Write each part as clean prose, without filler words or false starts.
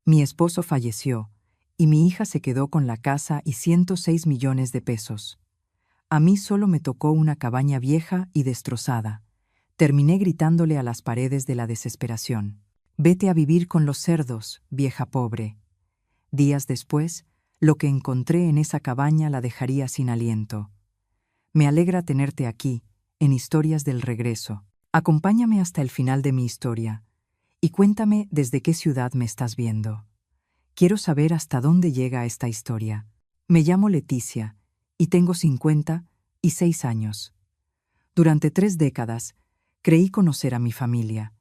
Mi esposo falleció, y mi hija se quedó con la casa y 106 millones de pesos. A mí solo me tocó una cabaña vieja y destrozada. Terminé gritándole a las paredes de la desesperación. «Vete a vivir con los cerdos, vieja pobre». Días después, lo que encontré en esa cabaña la dejaría sin aliento. Me alegra tenerte aquí, en Historias del Regreso. Acompáñame hasta el final de mi historia y cuéntame desde qué ciudad me estás viendo. Quiero saber hasta dónde llega esta historia. Me llamo Leticia y tengo 56 años. Durante 3 décadas, creí conocer a mi familia.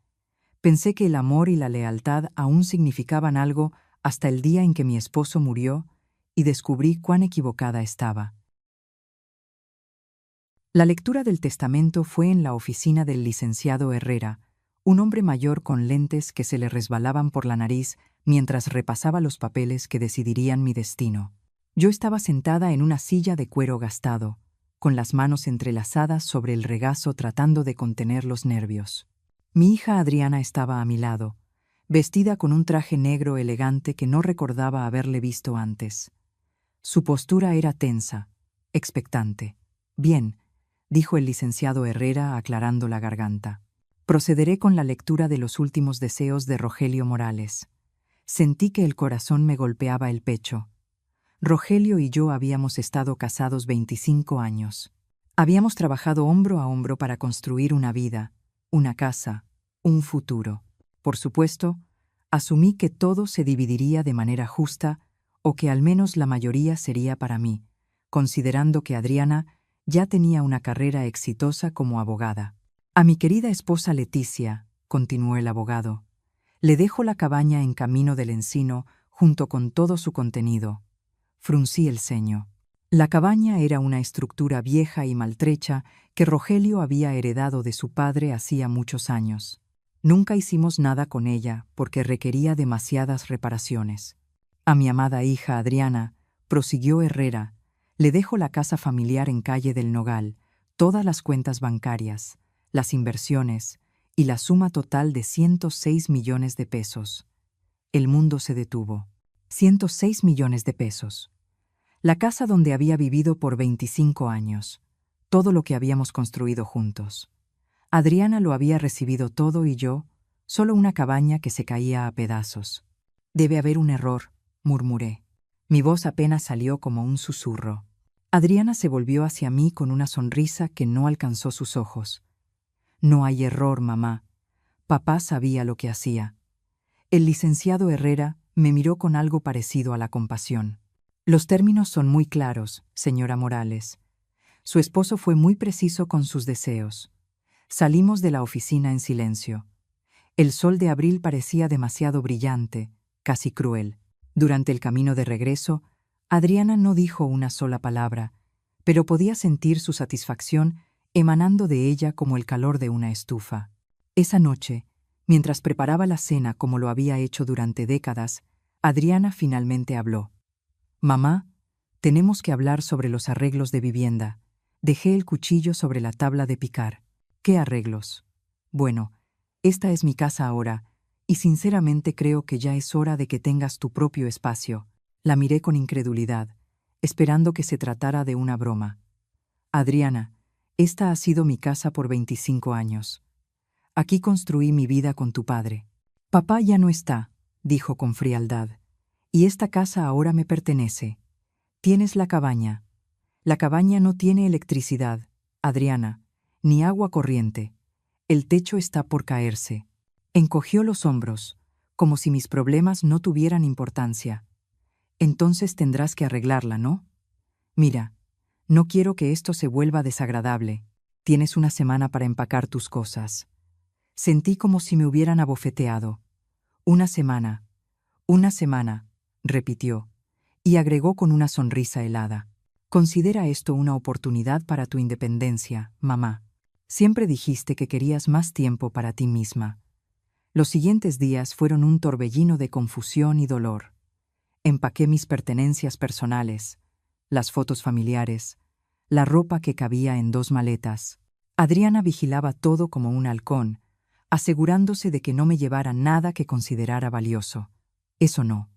Pensé que el amor y la lealtad aún significaban algo hasta el día en que mi esposo murió y descubrí cuán equivocada estaba. La lectura del testamento fue en la oficina del licenciado Herrera, un hombre mayor con lentes que se le resbalaban por la nariz mientras repasaba los papeles que decidirían mi destino. Yo estaba sentada en una silla de cuero gastado, con las manos entrelazadas sobre el regazo tratando de contener los nervios. Mi hija Adriana estaba a mi lado, vestida con un traje negro elegante que no recordaba haberle visto antes. Su postura era tensa, expectante. «Bien», dijo el licenciado Herrera aclarando la garganta. «Procederé con la lectura de los últimos deseos de Rogelio Morales». Sentí que el corazón me golpeaba el pecho. Rogelio y yo habíamos estado casados 25 años. Habíamos trabajado hombro a hombro para construir una vida, una casa, un futuro. Por supuesto, asumí que todo se dividiría de manera justa o que al menos la mayoría sería para mí, considerando que Adriana ya tenía una carrera exitosa como abogada. «A mi querida esposa Leticia», continuó el abogado, «le dejo la cabaña en Camino del Encino junto con todo su contenido». Fruncí el ceño. La cabaña era una estructura vieja y maltrecha que Rogelio había heredado de su padre hacía muchos años. Nunca hicimos nada con ella porque requería demasiadas reparaciones. «A mi amada hija Adriana», prosiguió Herrera, «le dejo la casa familiar en Calle del Nogal, todas las cuentas bancarias, las inversiones y la suma total de 106 millones de pesos». El mundo se detuvo. 106 millones de pesos. La casa donde había vivido por 25 años. Todo lo que habíamos construido juntos. Adriana lo había recibido todo y yo, solo una cabaña que se caía a pedazos. «Debe haber un error», murmuré. Mi voz apenas salió como un susurro. Adriana se volvió hacia mí con una sonrisa que no alcanzó sus ojos. «No hay error, mamá. Papá sabía lo que hacía». El licenciado Herrera me miró con algo parecido a la compasión. «Los términos son muy claros, señora Morales. Su esposo fue muy preciso con sus deseos». Salimos de la oficina en silencio. El sol de abril parecía demasiado brillante, casi cruel. Durante el camino de regreso, Adriana no dijo una sola palabra, pero podía sentir su satisfacción emanando de ella como el calor de una estufa. Esa noche, mientras preparaba la cena como lo había hecho durante décadas, Adriana finalmente habló. «Mamá, tenemos que hablar sobre los arreglos de vivienda». Dejé el cuchillo sobre la tabla de picar. «¿Qué arreglos?». «Bueno, esta es mi casa ahora, y sinceramente creo que ya es hora de que tengas tu propio espacio». La miré con incredulidad, esperando que se tratara de una broma. «Adriana, esta ha sido mi casa por 25 años. Aquí construí mi vida con tu padre». «Papá ya no está», dijo con frialdad, «y esta casa ahora me pertenece. Tienes la cabaña. La cabaña no tiene electricidad, Adriana, ni agua corriente. El techo está por caerse». Encogió los hombros, como si mis problemas no tuvieran importancia. «Entonces tendrás que arreglarla, ¿no? Mira, no quiero que esto se vuelva desagradable. Tienes una semana para empacar tus cosas». Sentí como si me hubieran abofeteado. «Una semana, repitió, y agregó con una sonrisa helada. «Considera esto una oportunidad para tu independencia, mamá. Siempre dijiste que querías más tiempo para ti misma». Los siguientes días fueron un torbellino de confusión y dolor. Empaqué mis pertenencias personales, las fotos familiares, la ropa que cabía en 2 maletas. Adriana vigilaba todo como un halcón, asegurándose de que no me llevara nada que considerara valioso. Eso no,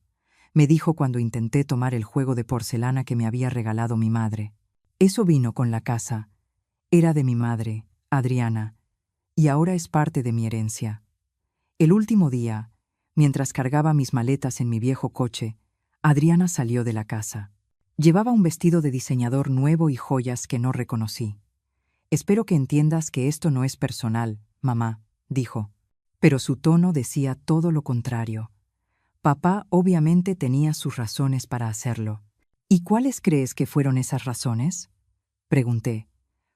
me dijo cuando intenté tomar el juego de porcelana que me había regalado mi madre. Eso vino con la casa. Era de mi madre, Adriana, y ahora es parte de mi herencia. El último día, mientras cargaba mis maletas en mi viejo coche, Adriana salió de la casa. Llevaba un vestido de diseñador nuevo y joyas que no reconocí. «Espero que entiendas que esto no es personal, mamá», dijo. Pero su tono decía todo lo contrario. Papá obviamente tenía sus razones para hacerlo. «¿Y cuáles crees que fueron esas razones?», pregunté.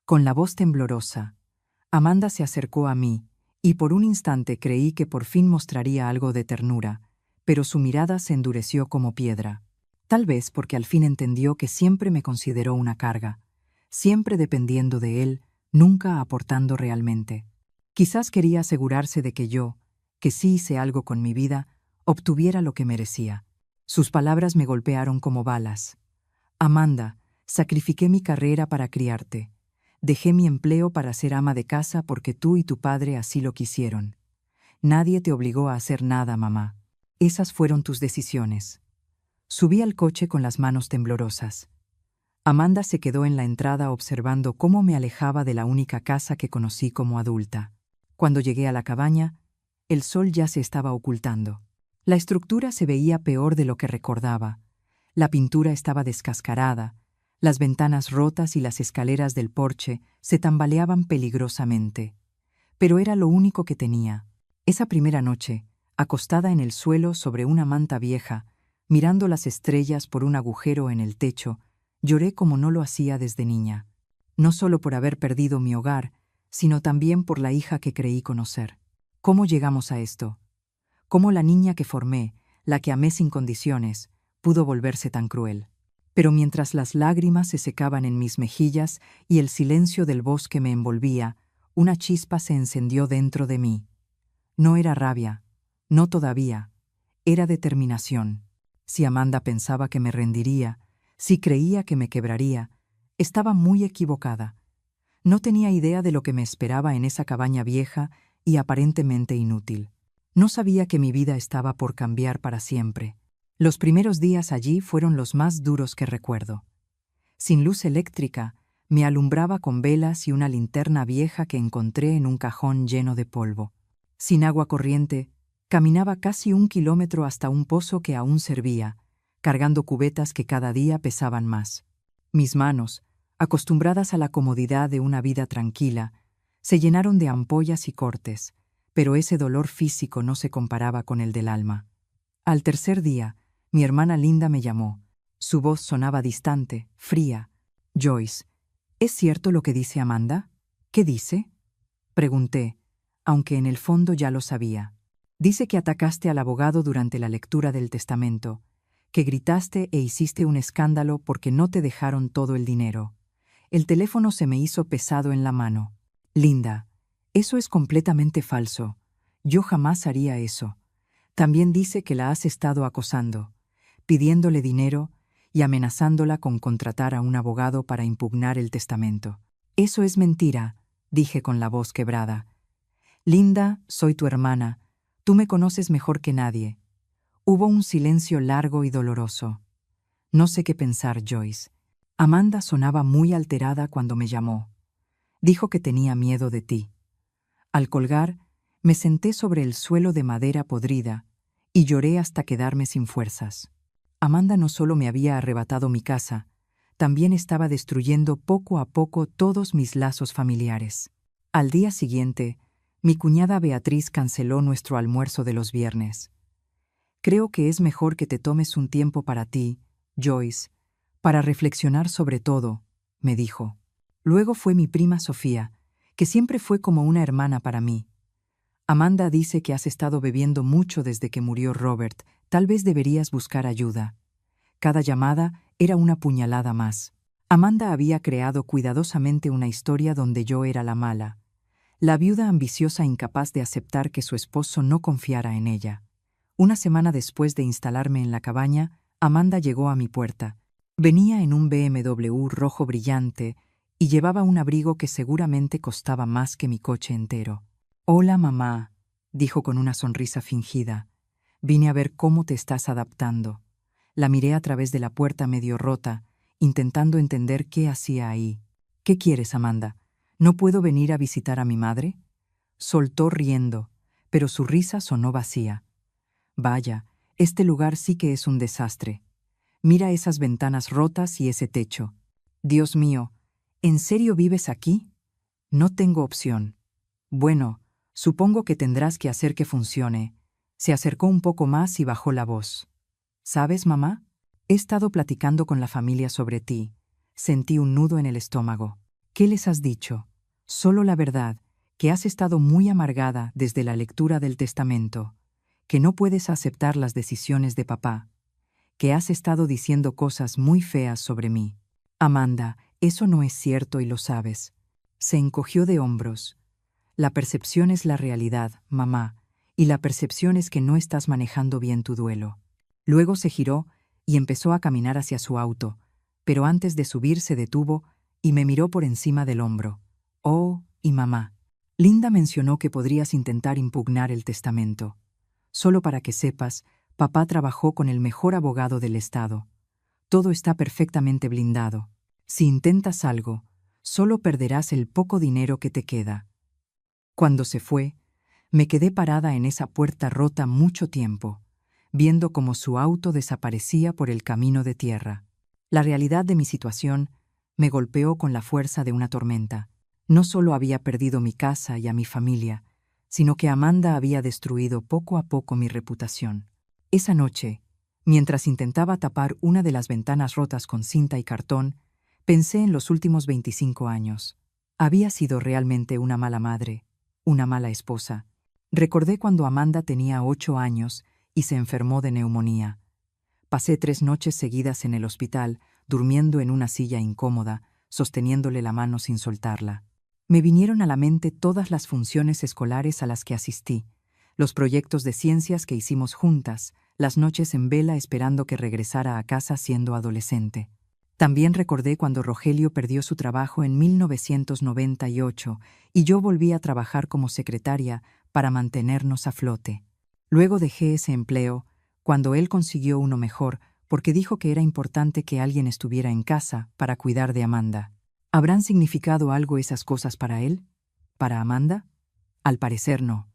Con la voz temblorosa, Amanda se acercó a mí, y por un instante creí que por fin mostraría algo de ternura, pero su mirada se endureció como piedra. Tal vez porque al fin entendió que siempre me consideró una carga, siempre dependiendo de él, nunca aportando realmente. Quizás quería asegurarse de que yo, que sí hice algo con mi vida, obtuviera lo que merecía. Sus palabras me golpearon como balas. «Amanda, sacrifiqué mi carrera para criarte. Dejé mi empleo para ser ama de casa porque tú y tu padre así lo quisieron. Nadie te obligó a hacer nada, mamá. Esas fueron tus decisiones». Subí al coche con las manos temblorosas. Amanda se quedó en la entrada observando cómo me alejaba de la única casa que conocí como adulta. Cuando llegué a la cabaña, el sol ya se estaba ocultando. La estructura se veía peor de lo que recordaba. La pintura estaba descascarada, las ventanas rotas y las escaleras del porche se tambaleaban peligrosamente. Pero era lo único que tenía. Esa primera noche, acostada en el suelo sobre una manta vieja, mirando las estrellas por un agujero en el techo, lloré como no lo hacía desde niña. No solo por haber perdido mi hogar, sino también por la hija que creí conocer. ¿Cómo llegamos a esto? ¿Cómo la niña que formé, la que amé sin condiciones, pudo volverse tan cruel? Pero mientras las lágrimas se secaban en mis mejillas y el silencio del bosque me envolvía, una chispa se encendió dentro de mí. No era rabia, no todavía, era determinación. Si Amanda pensaba que me rendiría, si creía que me quebraría, estaba muy equivocada. No tenía idea de lo que me esperaba en esa cabaña vieja y aparentemente inútil. No sabía que mi vida estaba por cambiar para siempre. Los primeros días allí fueron los más duros que recuerdo. Sin luz eléctrica, me alumbraba con velas y una linterna vieja que encontré en un cajón lleno de polvo. Sin agua corriente, caminaba casi 1 kilómetro hasta un pozo que aún servía, cargando cubetas que cada día pesaban más. Mis manos, acostumbradas a la comodidad de una vida tranquila, se llenaron de ampollas y cortes, pero ese dolor físico no se comparaba con el del alma. Al tercer día, mi hermana Linda me llamó. Su voz sonaba distante, fría. «Joyce, ¿es cierto lo que dice Amanda?». «¿Qué dice?», pregunté, aunque en el fondo ya lo sabía. «Dice que atacaste al abogado durante la lectura del testamento, que gritaste e hiciste un escándalo porque no te dejaron todo el dinero». El teléfono se me hizo pesado en la mano. «Linda, eso es completamente falso. Yo jamás haría eso. También dice que la has estado acosando, pidiéndole dinero y amenazándola con contratar a un abogado para impugnar el testamento». «Eso es mentira», dije con la voz quebrada. «Linda, soy tu hermana. Tú me conoces mejor que nadie». Hubo un silencio largo y doloroso. No sé qué pensar, Joyce. Amanda sonaba muy alterada cuando me llamó. Dijo que tenía miedo de ti. Al colgar, me senté sobre el suelo de madera podrida y lloré hasta quedarme sin fuerzas. Amanda no solo me había arrebatado mi casa, también estaba destruyendo poco a poco todos mis lazos familiares. Al día siguiente, mi cuñada Beatriz canceló nuestro almuerzo de los viernes. «Creo que es mejor que te tomes un tiempo para ti, Joyce, para reflexionar sobre todo», me dijo. Luego fue mi prima Sofía, que siempre fue como una hermana para mí. «Amanda dice que has estado bebiendo mucho desde que murió Robert. Tal vez deberías buscar ayuda». Cada llamada era una puñalada más. Amanda había creado cuidadosamente una historia donde yo era la mala, la viuda ambiciosa incapaz de aceptar que su esposo no confiara en ella. Una semana después de instalarme en la cabaña, Amanda llegó a mi puerta. Venía en un BMW rojo brillante y llevaba un abrigo que seguramente costaba más que mi coche entero. «Hola, mamá», dijo con una sonrisa fingida. Vine a ver cómo te estás adaptando. La miré a través de la puerta medio rota, intentando entender qué hacía ahí. ¿Qué quieres, Amanda? ¿No puedo venir a visitar a mi madre? Soltó riendo, pero su risa sonó vacía. Vaya, este lugar sí que es un desastre. Mira esas ventanas rotas y ese techo. Dios mío, ¿en serio vives aquí? No tengo opción. Bueno, supongo que tendrás que hacer que funcione. Se acercó un poco más y bajó la voz. ¿Sabes, mamá? He estado platicando con la familia sobre ti. Sentí un nudo en el estómago. ¿Qué les has dicho? Solo la verdad, que has estado muy amargada desde la lectura del testamento, que no puedes aceptar las decisiones de papá, que has estado diciendo cosas muy feas sobre mí. Amanda, eso no es cierto y lo sabes. Se encogió de hombros. La percepción es la realidad, mamá, y la percepción es que no estás manejando bien tu duelo. Luego se giró y empezó a caminar hacia su auto, pero antes de subir se detuvo y me miró por encima del hombro. Oh, y mamá. Linda mencionó que podrías intentar impugnar el testamento. Solo para que sepas, papá trabajó con el mejor abogado del estado. Todo está perfectamente blindado. Si intentas algo, solo perderás el poco dinero que te queda. Cuando se fue, me quedé parada en esa puerta rota mucho tiempo, viendo cómo su auto desaparecía por el camino de tierra. La realidad de mi situación me golpeó con la fuerza de una tormenta. No solo había perdido mi casa y a mi familia, sino que Amanda había destruido poco a poco mi reputación. Esa noche, mientras intentaba tapar una de las ventanas rotas con cinta y cartón, pensé en los últimos 25 años. Había sido realmente una mala madre, una mala esposa. Recordé cuando Amanda tenía 8 años y se enfermó de neumonía. Pasé 3 noches seguidas en el hospital, durmiendo en una silla incómoda, sosteniéndole la mano sin soltarla. Me vinieron a la mente todas las funciones escolares a las que asistí, los proyectos de ciencias que hicimos juntas, las noches en vela esperando que regresara a casa siendo adolescente. También recordé cuando Rogelio perdió su trabajo en 1998 y yo volví a trabajar como secretaria para mantenernos a flote. Luego dejé ese empleo cuando él consiguió uno mejor porque dijo que era importante que alguien estuviera en casa para cuidar de Amanda. ¿Habrán significado algo esas cosas para él? ¿Para Amanda? Al parecer no.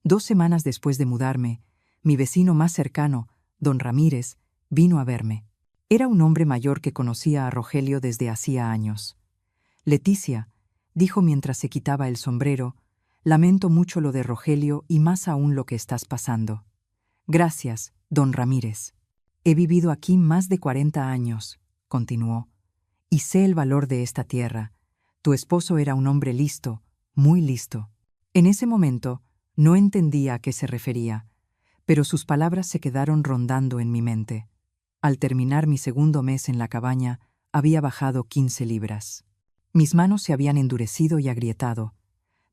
2 semanas después de mudarme, mi vecino más cercano, don Ramírez, vino a verme. Era un hombre mayor que conocía a Rogelio desde hacía años. Leticia, dijo mientras se quitaba el sombrero, lamento mucho lo de Rogelio y más aún lo que estás pasando. Gracias, don Ramírez. He vivido aquí más de 40 años, continuó, y sé el valor de esta tierra. Tu esposo era un hombre listo, muy listo. En ese momento, no entendía a qué se refería, pero sus palabras se quedaron rondando en mi mente. Al terminar mi segundo mes en la cabaña, había bajado 15 libras. Mis manos se habían endurecido y agrietado.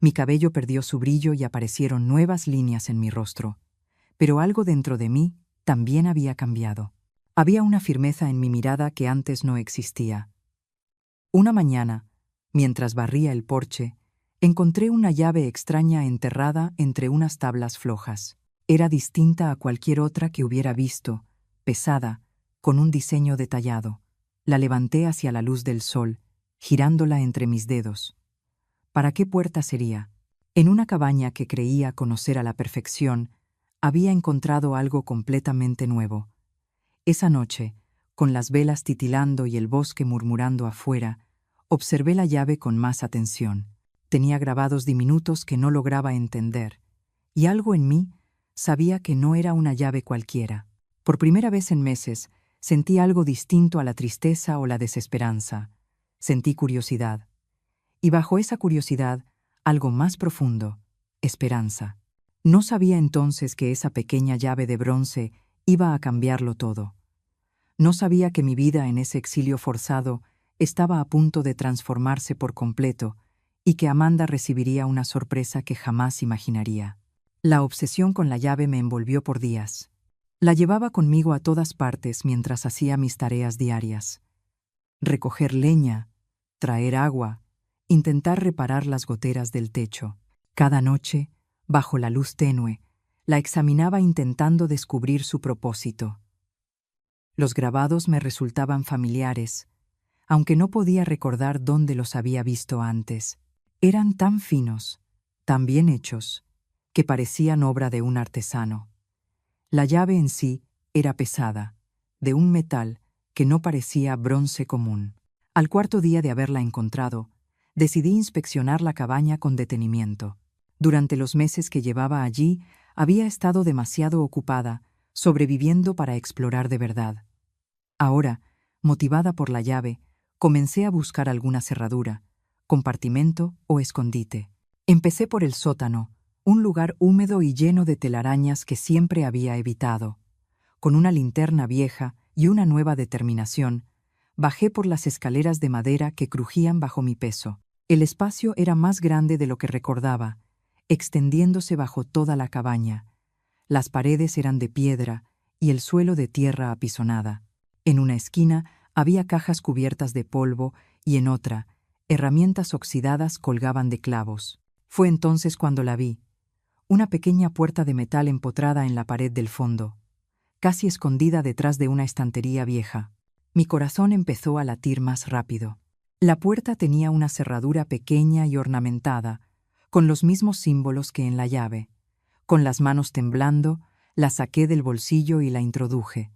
Mi cabello perdió su brillo y aparecieron nuevas líneas en mi rostro. Pero algo dentro de mí también había cambiado. Había una firmeza en mi mirada que antes no existía. Una mañana, mientras barría el porche, encontré una llave extraña enterrada entre unas tablas flojas. Era distinta a cualquier otra que hubiera visto, pesada, con un diseño detallado. La levanté hacia la luz del sol, girándola entre mis dedos. ¿Para qué puerta sería? En una cabaña que creía conocer a la perfección, había encontrado algo completamente nuevo. Esa noche, con las velas titilando y el bosque murmurando afuera, observé la llave con más atención. Tenía grabados diminutos que no lograba entender, y algo en mí sabía que no era una llave cualquiera. Por primera vez en meses, sentí algo distinto a la tristeza o la desesperanza. Sentí curiosidad. Y bajo esa curiosidad, algo más profundo, esperanza. No sabía entonces que esa pequeña llave de bronce iba a cambiarlo todo. No sabía que mi vida en ese exilio forzado estaba a punto de transformarse por completo y que Amanda recibiría una sorpresa que jamás imaginaría. La obsesión con la llave me envolvió por días. La llevaba conmigo a todas partes mientras hacía mis tareas diarias. Recoger leña, traer agua, intentar reparar las goteras del techo. Cada noche, bajo la luz tenue, La examinaba intentando descubrir su propósito. Los grabados me resultaban familiares, aunque no podía recordar dónde los había visto antes. Eran tan finos, tan bien hechos, que parecían obra de un artesano. La llave en sí era pesada, de un metal que no parecía bronce común. Al cuarto día de haberla encontrado, decidí inspeccionar la cabaña con detenimiento. Durante los meses que llevaba allí, había estado demasiado ocupada, sobreviviendo para explorar de verdad. Ahora, motivada por la llave, comencé a buscar alguna cerradura, compartimento o escondite. Empecé por el sótano, un lugar húmedo y lleno de telarañas que siempre había evitado. Con una linterna vieja y una nueva determinación, bajé por las escaleras de madera que crujían bajo mi peso. El espacio era más grande de lo que recordaba, extendiéndose bajo toda la cabaña. Las paredes eran de piedra y el suelo de tierra apisonada. En una esquina había cajas cubiertas de polvo y en otra, herramientas oxidadas colgaban de clavos. Fue entonces cuando la vi. Una pequeña puerta de metal empotrada en la pared del fondo, casi escondida detrás de una estantería vieja. Mi corazón empezó a latir más rápido. La puerta tenía una cerradura pequeña y ornamentada, con los mismos símbolos que en la llave. Con las manos temblando, la saqué del bolsillo y la introduje.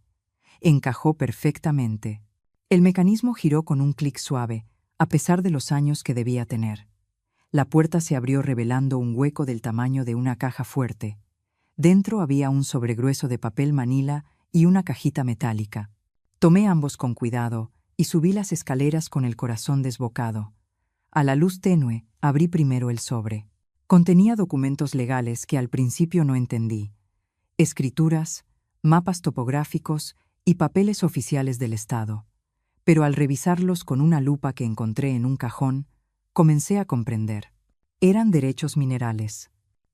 Encajó perfectamente. El mecanismo giró con un clic suave, a pesar de los años que debía tener. La puerta se abrió revelando un hueco del tamaño de una caja fuerte. Dentro había un sobregrueso de papel manila y una cajita metálica. Tomé ambos con cuidado y subí las escaleras con el corazón desbocado. A la luz tenue, abrí primero el sobre. Contenía documentos legales que al principio no entendí. Escrituras, mapas topográficos y papeles oficiales del Estado. Pero al revisarlos con una lupa que encontré en un cajón, comencé a comprender. Eran derechos minerales,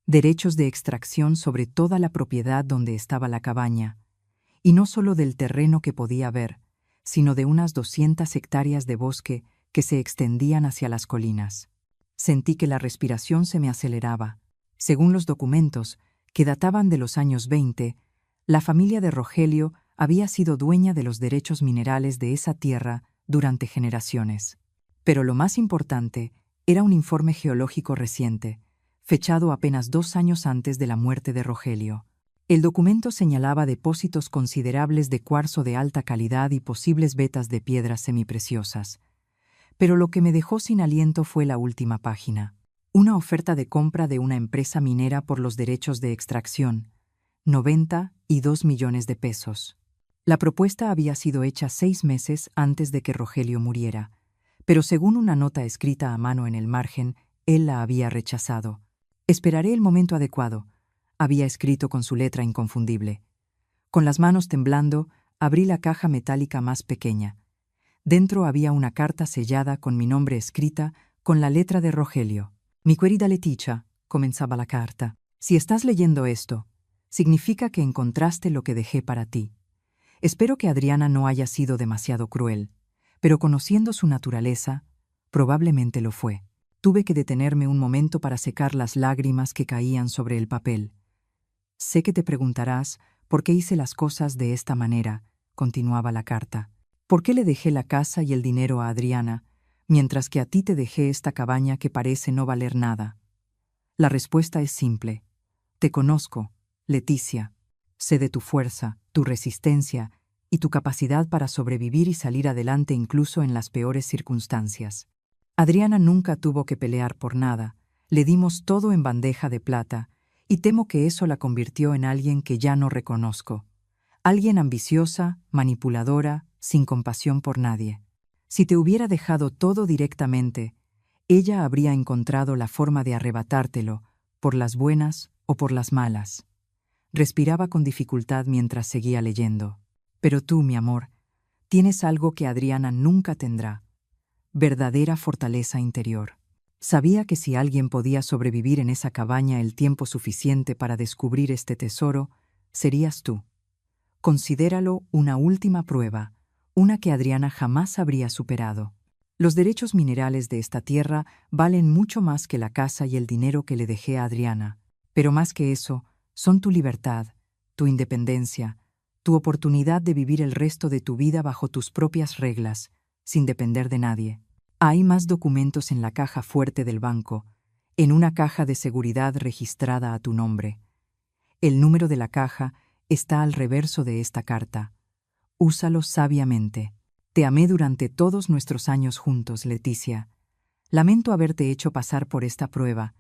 derechos de extracción sobre toda la propiedad donde estaba la cabaña, y no solo del terreno que podía ver, sino de unas 200 hectáreas de bosque que se extendían hacia las colinas. Sentí que la respiración se me aceleraba. Según los documentos, que databan de los años 20, la familia de Rogelio había sido dueña de los derechos minerales de esa tierra durante generaciones. Pero lo más importante era un informe geológico reciente, fechado apenas 2 años antes de la muerte de Rogelio. El documento señalaba depósitos considerables de cuarzo de alta calidad y posibles vetas de piedras semipreciosas. Pero lo que me dejó sin aliento fue la última página. Una oferta de compra de una empresa minera por los derechos de extracción, 92 millones de pesos. La propuesta había sido hecha 6 meses antes de que Rogelio muriera, pero según una nota escrita a mano en el margen, él la había rechazado. «Esperaré el momento adecuado», había escrito con su letra inconfundible. Con las manos temblando, abrí la caja metálica más pequeña. Dentro había una carta sellada con mi nombre escrita con la letra de Rogelio. «Mi querida Leticia», comenzaba la carta, «si estás leyendo esto, significa que encontraste lo que dejé para ti. Espero que Adriana no haya sido demasiado cruel, pero conociendo su naturaleza, probablemente lo fue. Tuve que detenerme un momento para secar las lágrimas que caían sobre el papel. Sé que te preguntarás por qué hice las cosas de esta manera», continuaba la carta. «¿Por qué le dejé la casa y el dinero a Adriana, mientras que a ti te dejé esta cabaña que parece no valer nada? La respuesta es simple. Te conozco, Leticia. Sé de tu fuerza, tu resistencia y tu capacidad para sobrevivir y salir adelante incluso en las peores circunstancias. Adriana nunca tuvo que pelear por nada, le dimos todo en bandeja de plata, y temo que eso la convirtió en alguien que ya no reconozco. Alguien ambiciosa, manipuladora, sin compasión por nadie. Si te hubiera dejado todo directamente, ella habría encontrado la forma de arrebatártelo, por las buenas o por las malas». Respiraba con dificultad mientras seguía leyendo. «Pero tú, mi amor, tienes algo que Adriana nunca tendrá. Verdadera fortaleza interior. Sabía que si alguien podía sobrevivir en esa cabaña el tiempo suficiente para descubrir este tesoro, serías tú. Considéralo una última prueba, una que Adriana jamás habría superado. Los derechos minerales de esta tierra valen mucho más que la casa y el dinero que le dejé a Adriana, pero más que eso, Son tu libertad, tu independencia, tu oportunidad de vivir el resto de tu vida bajo tus propias reglas, sin depender de nadie. Hay más documentos en la caja fuerte del banco, en una caja de seguridad registrada a tu nombre. El número de la caja está al reverso de esta carta. Úsalo sabiamente. Te amé durante todos nuestros años juntos, Leticia. Lamento haberte hecho pasar por esta prueba,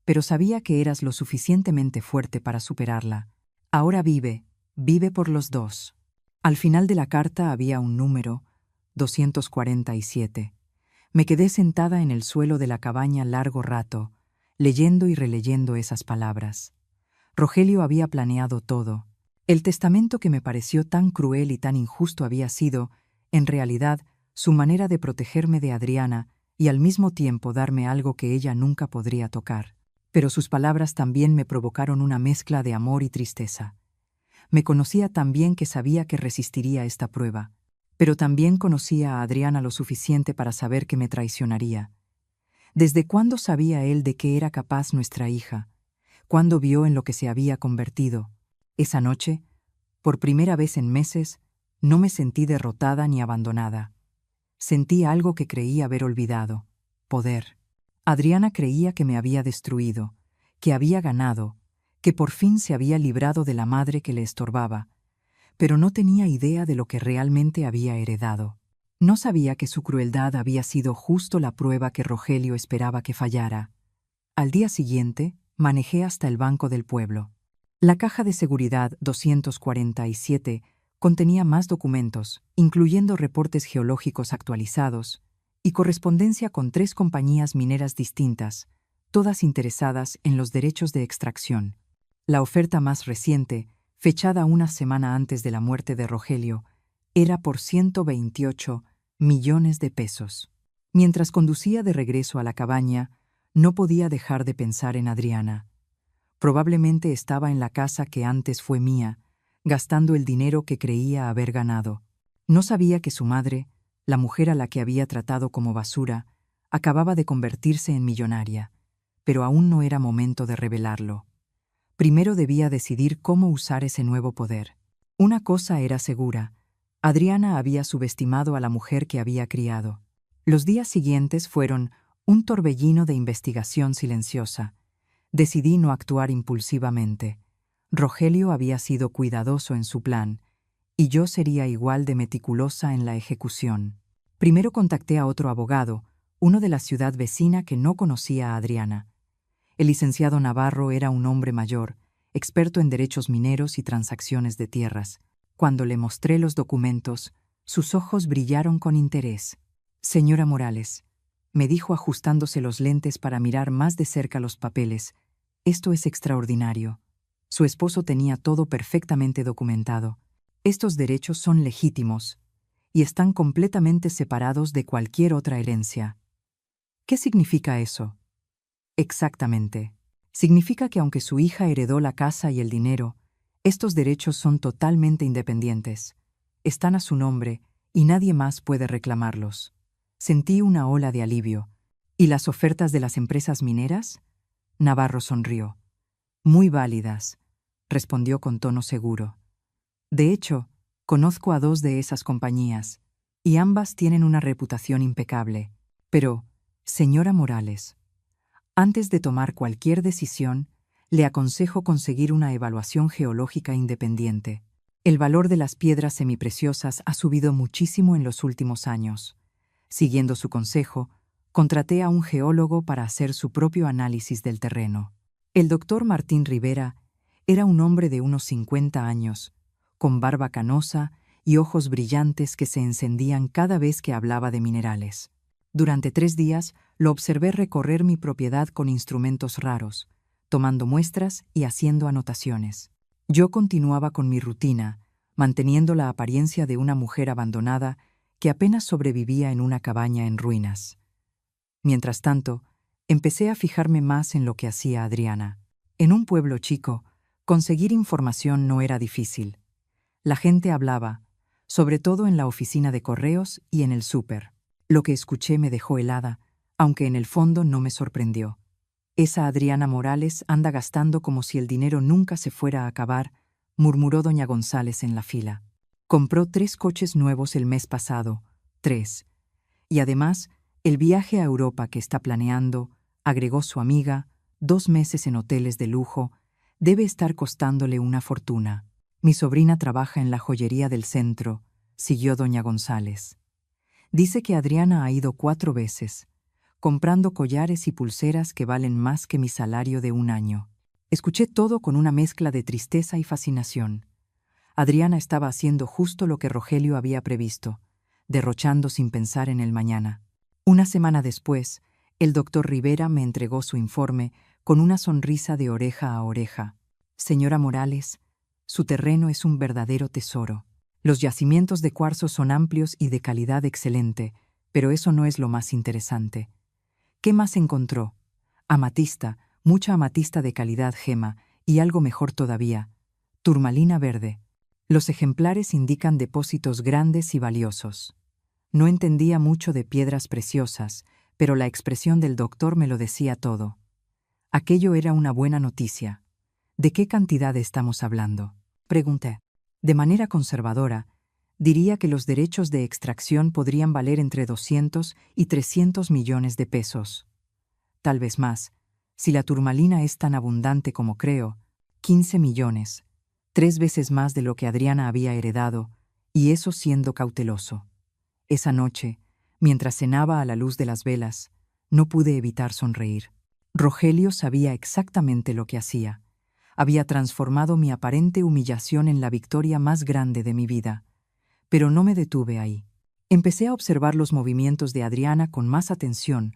pero sabía que eras lo suficientemente fuerte para superarla. Ahora vive por los dos. Al final de la carta había un número, 247. Me quedé sentada en el suelo de la cabaña largo rato, leyendo y releyendo esas palabras. Rogelio había planeado todo. El testamento que me pareció tan cruel y tan injusto había sido, en realidad, su manera de protegerme de Adriana y al mismo tiempo darme algo que ella nunca podría tocar. Pero sus palabras también me provocaron una mezcla de amor y tristeza. Me conocía tan bien que sabía que resistiría esta prueba, pero también conocía a Adriana lo suficiente para saber que me traicionaría. ¿Desde cuándo sabía él de qué era capaz nuestra hija? ¿Cuándo vio en lo que se había convertido? Esa noche, por primera vez en meses, no me sentí derrotada ni abandonada. Sentí algo que creí haber olvidado: poder. Adriana creía que me había destruido, que había ganado, que por fin se había librado de la madre que le estorbaba, pero no tenía idea de lo que realmente había heredado. No sabía que su crueldad había sido justo la prueba que Rogelio esperaba que fallara. Al día siguiente, manejé hasta el Banco del Pueblo. La caja de seguridad 247 contenía más documentos, incluyendo reportes geológicos actualizados y correspondencia con 3 compañías mineras distintas, todas interesadas en los derechos de extracción. La oferta más reciente, fechada una semana antes de la muerte de Rogelio, era por 128 millones de pesos. Mientras conducía de regreso a la cabaña, no podía dejar de pensar en Adriana. Probablemente estaba en la casa que antes fue mía, gastando el dinero que creía haber ganado. No sabía que su madre, la mujer a la que había tratado como basura, acababa de convertirse en millonaria, pero aún no era momento de revelarlo. Primero debía decidir cómo usar ese nuevo poder. Una cosa era segura: Adriana había subestimado a la mujer que había criado. Los días siguientes fueron un torbellino de investigación silenciosa. Decidí no actuar impulsivamente. Rogelio había sido cuidadoso en su plan, y yo sería igual de meticulosa en la ejecución. Primero contacté a otro abogado, uno de la ciudad vecina que no conocía a Adriana. El licenciado Navarro era un hombre mayor, experto en derechos mineros y transacciones de tierras. Cuando le mostré los documentos, sus ojos brillaron con interés. «Señora Morales», me dijo ajustándose los lentes para mirar más de cerca los papeles, «esto es extraordinario». Su esposo tenía todo perfectamente documentado. Estos derechos son legítimos y están completamente separados de cualquier otra herencia. ¿Qué significa eso? Exactamente. Significa que aunque su hija heredó la casa y el dinero, estos derechos son totalmente independientes. Están a su nombre y nadie más puede reclamarlos. Sentí una ola de alivio. ¿Y las ofertas de las empresas mineras? Navarro sonrió. Muy válidas, respondió con tono seguro. De hecho, conozco a 2 de esas compañías, y ambas tienen una reputación impecable. Pero, señora Morales, antes de tomar cualquier decisión, le aconsejo conseguir una evaluación geológica independiente. El valor de las piedras semipreciosas ha subido muchísimo en los últimos años. Siguiendo su consejo, contraté a un geólogo para hacer su propio análisis del terreno. El doctor Martín Rivera era un hombre de unos 50 años, con barba canosa y ojos brillantes que se encendían cada vez que hablaba de minerales. Durante 3 días lo observé recorrer mi propiedad con instrumentos raros, tomando muestras y haciendo anotaciones. Yo continuaba con mi rutina, manteniendo la apariencia de una mujer abandonada que apenas sobrevivía en una cabaña en ruinas. Mientras tanto, empecé a fijarme más en lo que hacía Adriana. En un pueblo chico, conseguir información no era difícil. La gente hablaba, sobre todo en la oficina de correos y en el súper. Lo que escuché me dejó helada, aunque en el fondo no me sorprendió. Esa Adriana Morales anda gastando como si el dinero nunca se fuera a acabar, murmuró doña González en la fila. Compró 3 coches nuevos el mes pasado, 3. Y además, el viaje a Europa que está planeando, agregó su amiga, 2 meses en hoteles de lujo, debe estar costándole una fortuna. Mi sobrina trabaja en la joyería del centro, siguió doña González. Dice que Adriana ha ido 4 veces, comprando collares y pulseras que valen más que mi salario de un año. Escuché todo con una mezcla de tristeza y fascinación. Adriana estaba haciendo justo lo que Rogelio había previsto, derrochando sin pensar en el mañana. Una semana después, el doctor Rivera me entregó su informe con una sonrisa de oreja a oreja. Señora Morales, su terreno es un verdadero tesoro. Los yacimientos de cuarzo son amplios y de calidad excelente, pero eso no es lo más interesante. ¿Qué más encontró? Amatista, mucha amatista de calidad gema, y algo mejor todavía, turmalina verde. Los ejemplares indican depósitos grandes y valiosos. No entendía mucho de piedras preciosas, pero la expresión del doctor me lo decía todo. Aquello era una buena noticia. ¿De qué cantidad estamos hablando?, pregunté. De manera conservadora, diría que los derechos de extracción podrían valer entre 200 y 300 millones de pesos. Tal vez más, si la turmalina es tan abundante como creo, 15 millones, 3 veces más de lo que Adriana había heredado, y eso siendo cauteloso. Esa noche, mientras cenaba a la luz de las velas, no pude evitar sonreír. Rogelio sabía exactamente lo que hacía. Había transformado mi aparente humillación en la victoria más grande de mi vida. Pero no me detuve ahí. Empecé a observar los movimientos de Adriana con más atención,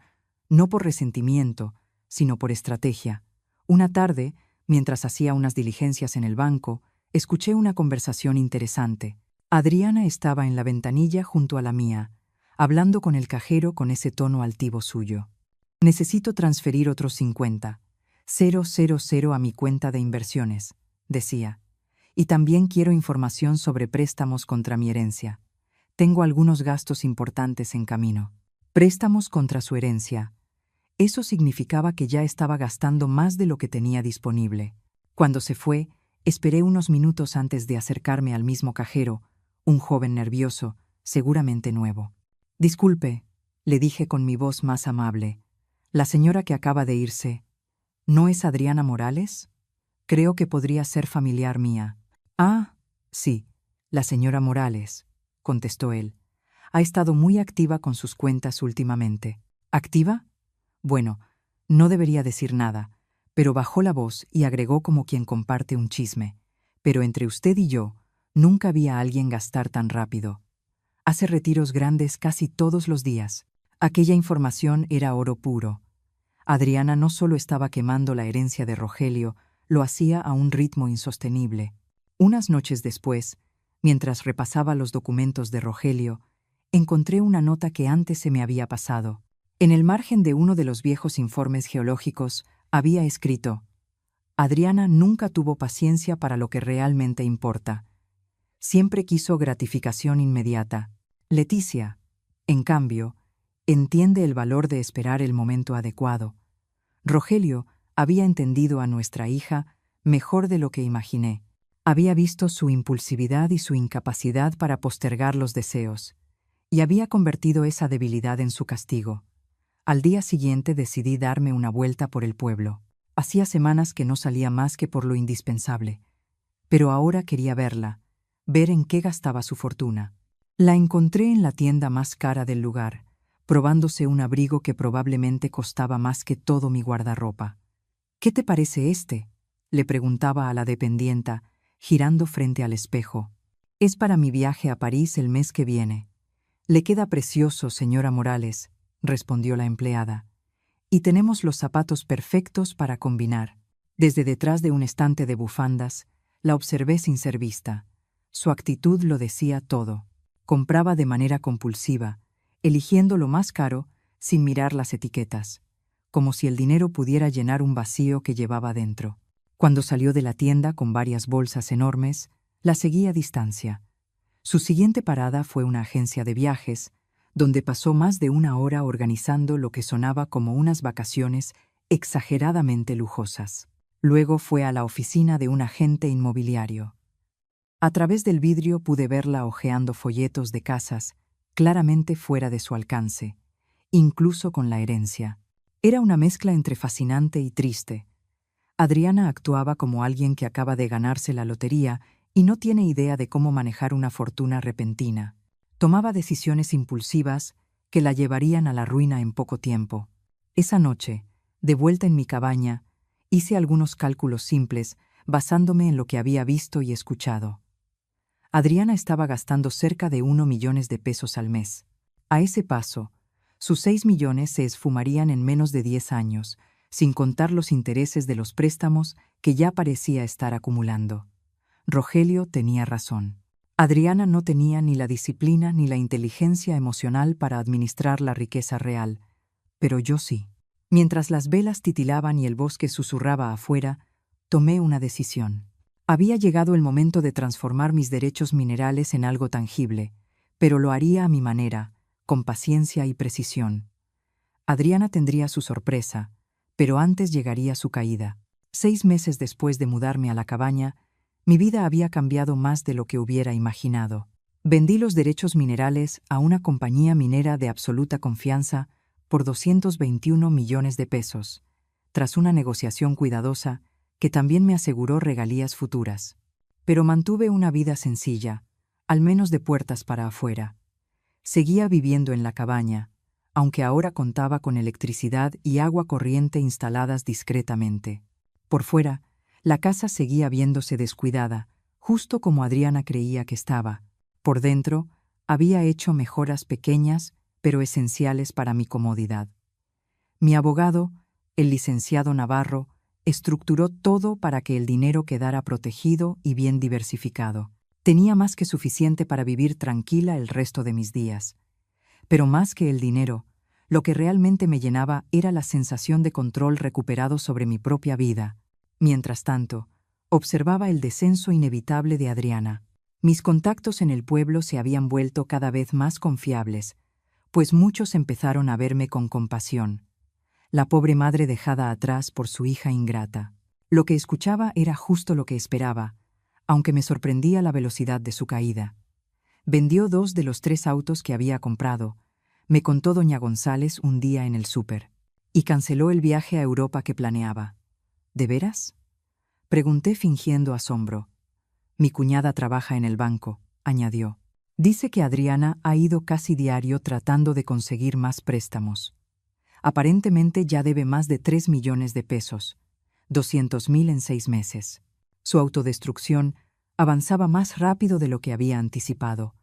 no por resentimiento, sino por estrategia. Una tarde, mientras hacía unas diligencias en el banco, escuché una conversación interesante. Adriana estaba en la ventanilla junto a la mía, hablando con el cajero con ese tono altivo suyo. Necesito transferir otros 50,000 a mi cuenta de inversiones, decía. Y también quiero información sobre préstamos contra mi herencia. Tengo algunos gastos importantes en camino. Préstamos contra su herencia. Eso significaba que ya estaba gastando más de lo que tenía disponible. Cuando se fue, esperé unos minutos antes de acercarme al mismo cajero, un joven nervioso, seguramente nuevo. Disculpe, le dije con mi voz más amable. La señora que acaba de irse, ¿no es Adriana Morales? Creo que podría ser familiar mía. Ah, sí, la señora Morales, contestó él. Ha estado muy activa con sus cuentas últimamente. ¿Activa? Bueno, no debería decir nada, pero bajó la voz y agregó como quien comparte un chisme. Pero entre usted y yo, nunca vi a alguien gastar tan rápido. Hace retiros grandes casi todos los días. Aquella información era oro puro. Adriana no solo estaba quemando la herencia de Rogelio, lo hacía a un ritmo insostenible. Unas noches después, mientras repasaba los documentos de Rogelio, encontré una nota que antes se me había pasado. En el margen de uno de los viejos informes geológicos había escrito: Adriana nunca tuvo paciencia para lo que realmente importa. Siempre quiso gratificación inmediata. Leticia, en cambio, entiende el valor de esperar el momento adecuado. Rogelio había entendido a nuestra hija mejor de lo que imaginé. Había visto su impulsividad y su incapacidad para postergar los deseos, y había convertido esa debilidad en su castigo. Al día siguiente decidí darme una vuelta por el pueblo. Hacía semanas que no salía más que por lo indispensable, pero ahora quería verla, ver en qué gastaba su fortuna. La encontré en la tienda más cara del lugar, probándose un abrigo que probablemente costaba más que todo mi guardarropa. «¿Qué te parece este?», le preguntaba a la dependienta, girando frente al espejo. «Es para mi viaje a París el mes que viene». «Le queda precioso, señora Morales», respondió la empleada. «Y tenemos los zapatos perfectos para combinar». Desde detrás de un estante de bufandas, la observé sin ser vista. Su actitud lo decía todo. Compraba de manera compulsiva, eligiendo lo más caro sin mirar las etiquetas, como si el dinero pudiera llenar un vacío que llevaba dentro. Cuando salió de la tienda con varias bolsas enormes, la seguí a distancia. Su siguiente parada fue una agencia de viajes, donde pasó más de una hora organizando lo que sonaba como unas vacaciones exageradamente lujosas. Luego fue a la oficina de un agente inmobiliario. A través del vidrio pude verla hojeando folletos de casas, claramente fuera de su alcance, incluso con la herencia. Era una mezcla entre fascinante y triste. Adriana actuaba como alguien que acaba de ganarse la lotería y no tiene idea de cómo manejar una fortuna repentina. Tomaba decisiones impulsivas que la llevarían a la ruina en poco tiempo. Esa noche, de vuelta en mi cabaña, hice algunos cálculos simples basándome en lo que había visto y escuchado. Adriana estaba gastando cerca de 1 millón de pesos al mes. A ese paso, sus 6 millones se esfumarían en menos de 10 años, sin contar los intereses de los préstamos que ya parecía estar acumulando. Rogelio tenía razón. Adriana no tenía ni la disciplina ni la inteligencia emocional para administrar la riqueza real, pero yo sí. Mientras las velas titilaban y el bosque susurraba afuera, tomé una decisión. Había llegado el momento de transformar mis derechos minerales en algo tangible, pero lo haría a mi manera, con paciencia y precisión. Adriana tendría su sorpresa, pero antes llegaría su caída. 6 meses después de mudarme a la cabaña, mi vida había cambiado más de lo que hubiera imaginado. Vendí los derechos minerales a una compañía minera de absoluta confianza por 221 millones de pesos, tras una negociación cuidadosa que también me aseguró regalías futuras. Pero mantuve una vida sencilla, al menos de puertas para afuera. Seguía viviendo en la cabaña, aunque ahora contaba con electricidad y agua corriente instaladas discretamente. Por fuera, la casa seguía viéndose descuidada, justo como Adriana creía que estaba. Por dentro, había hecho mejoras pequeñas, pero esenciales para mi comodidad. Mi abogado, el licenciado Navarro, estructuró todo para que el dinero quedara protegido y bien diversificado. Tenía más que suficiente para vivir tranquila el resto de mis días. Pero más que el dinero, lo que realmente me llenaba era la sensación de control recuperado sobre mi propia vida. Mientras tanto, observaba el descenso inevitable de Adriana. Mis contactos en el pueblo se habían vuelto cada vez más confiables, pues muchos empezaron a verme con compasión. La pobre madre dejada atrás por su hija ingrata. Lo que escuchaba era justo lo que esperaba, aunque me sorprendía la velocidad de su caída. Vendió 2 de los 3 autos que había comprado, me contó doña González un día en el súper, y canceló el viaje a Europa que planeaba. ¿De veras? Pregunté fingiendo asombro. Mi cuñada trabaja en el banco, añadió. Dice que Adriana ha ido casi diario tratando de conseguir más préstamos. Aparentemente ya debe más de 3 millones de pesos, 200.000 en 6 meses. Su autodestrucción avanzaba más rápido de lo que había anticipado.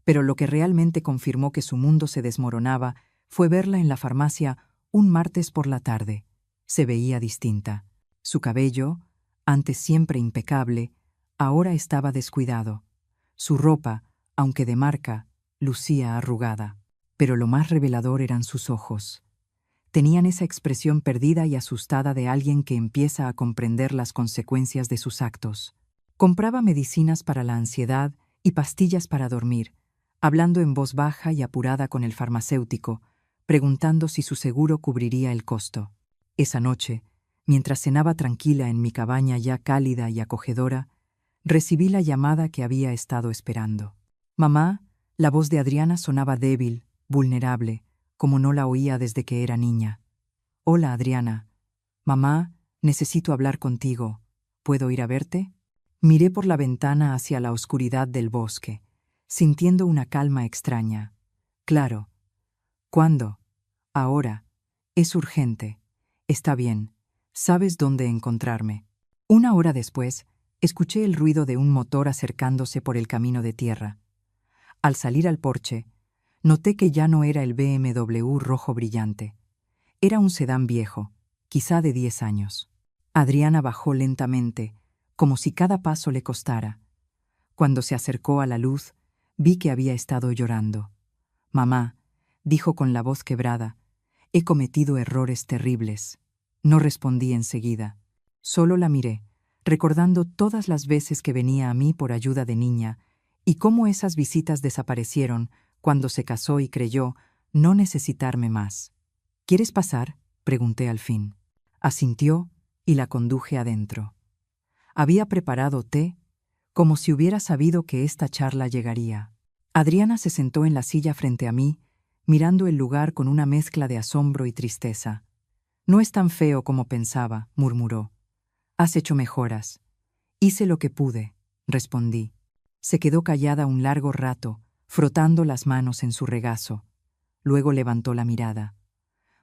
Pero lo que realmente confirmó que su mundo se desmoronaba fue verla en la farmacia un martes por la tarde. Se veía distinta. Su cabello, antes siempre impecable, ahora estaba descuidado. Su ropa, aunque de marca, lucía arrugada. Pero lo más revelador eran sus ojos. Tenían esa expresión perdida y asustada de alguien que empieza a comprender las consecuencias de sus actos. Compraba medicinas para la ansiedad y pastillas para dormir, hablando en voz baja y apurada con el farmacéutico, preguntando si su seguro cubriría el costo. Esa noche, mientras cenaba tranquila en mi cabaña ya cálida y acogedora, recibí la llamada que había estado esperando. Mamá, la voz de Adriana sonaba débil, vulnerable, como no la oía desde que era niña. Hola, Adriana. Mamá, necesito hablar contigo. ¿Puedo ir a verte? Miré por la ventana hacia la oscuridad del bosque, sintiendo una calma extraña. Claro. ¿Cuándo? Ahora. Es urgente. Está bien. Sabes dónde encontrarme. 1 hora después, escuché el ruido de un motor acercándose por el camino de tierra. Al salir al porche, noté que ya no era el BMW rojo brillante. Era un sedán viejo, quizá de 10 años. Adriana bajó lentamente, como si cada paso le costara. Cuando se acercó a la luz, vi que había estado llorando. Mamá, dijo con la voz quebrada, he cometido errores terribles. No respondí enseguida. Solo la miré, recordando todas las veces que venía a mí por ayuda de niña y cómo esas visitas desaparecieron cuando se casó y creyó no necesitarme más. ¿Quieres pasar?, pregunté al fin. Asintió y la conduje adentro. Había preparado té, como si hubiera sabido que esta charla llegaría. Adriana se sentó en la silla frente a mí, mirando el lugar con una mezcla de asombro y tristeza. «No es tan feo como pensaba», murmuró. «Has hecho mejoras». «Hice lo que pude», respondí. Se quedó callada un largo rato, frotando las manos en su regazo. Luego levantó la mirada.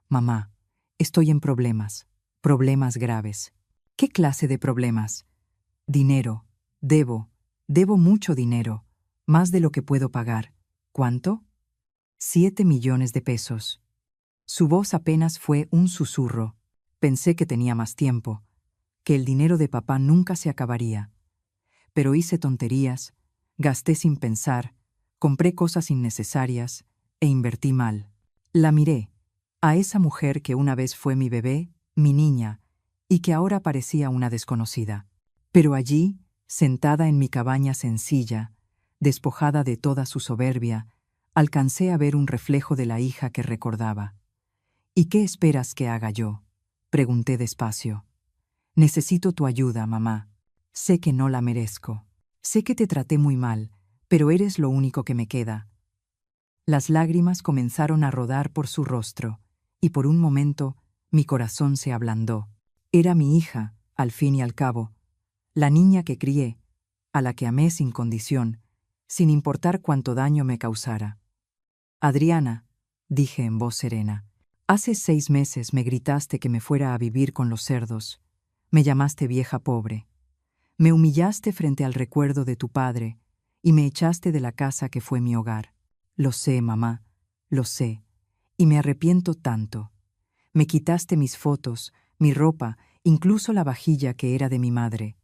«Mamá, estoy en problemas graves». «¿Qué clase de problemas?» «Dinero. Debo mucho dinero, más de lo que puedo pagar». «¿Cuánto?» 7 millones de pesos. Su voz apenas fue un susurro. Pensé que tenía más tiempo, que el dinero de papá nunca se acabaría. Pero hice tonterías, gasté sin pensar, compré cosas innecesarias e invertí mal. La miré, a esa mujer que una vez fue mi bebé, mi niña, y que ahora parecía una desconocida. Pero allí, sentada en mi cabaña sencilla, despojada de toda su soberbia, alcancé a ver un reflejo de la hija que recordaba. «¿Y qué esperas que haga yo?», pregunté despacio. «Necesito tu ayuda, mamá. Sé que no la merezco. Sé que te traté muy mal, pero eres lo único que me queda». Las lágrimas comenzaron a rodar por su rostro, y por un momento mi corazón se ablandó. Era mi hija, al fin y al cabo, la niña que crié, a la que amé sin condición, sin importar cuánto daño me causara. «Adriana», dije en voz serena, «hace 6 meses me gritaste que me fuera a vivir con los cerdos. Me llamaste vieja pobre. Me humillaste frente al recuerdo de tu padre y me echaste de la casa que fue mi hogar. Lo sé, mamá, lo sé, y me arrepiento tanto. Me quitaste mis fotos, mi ropa, incluso la vajilla que era de mi madre.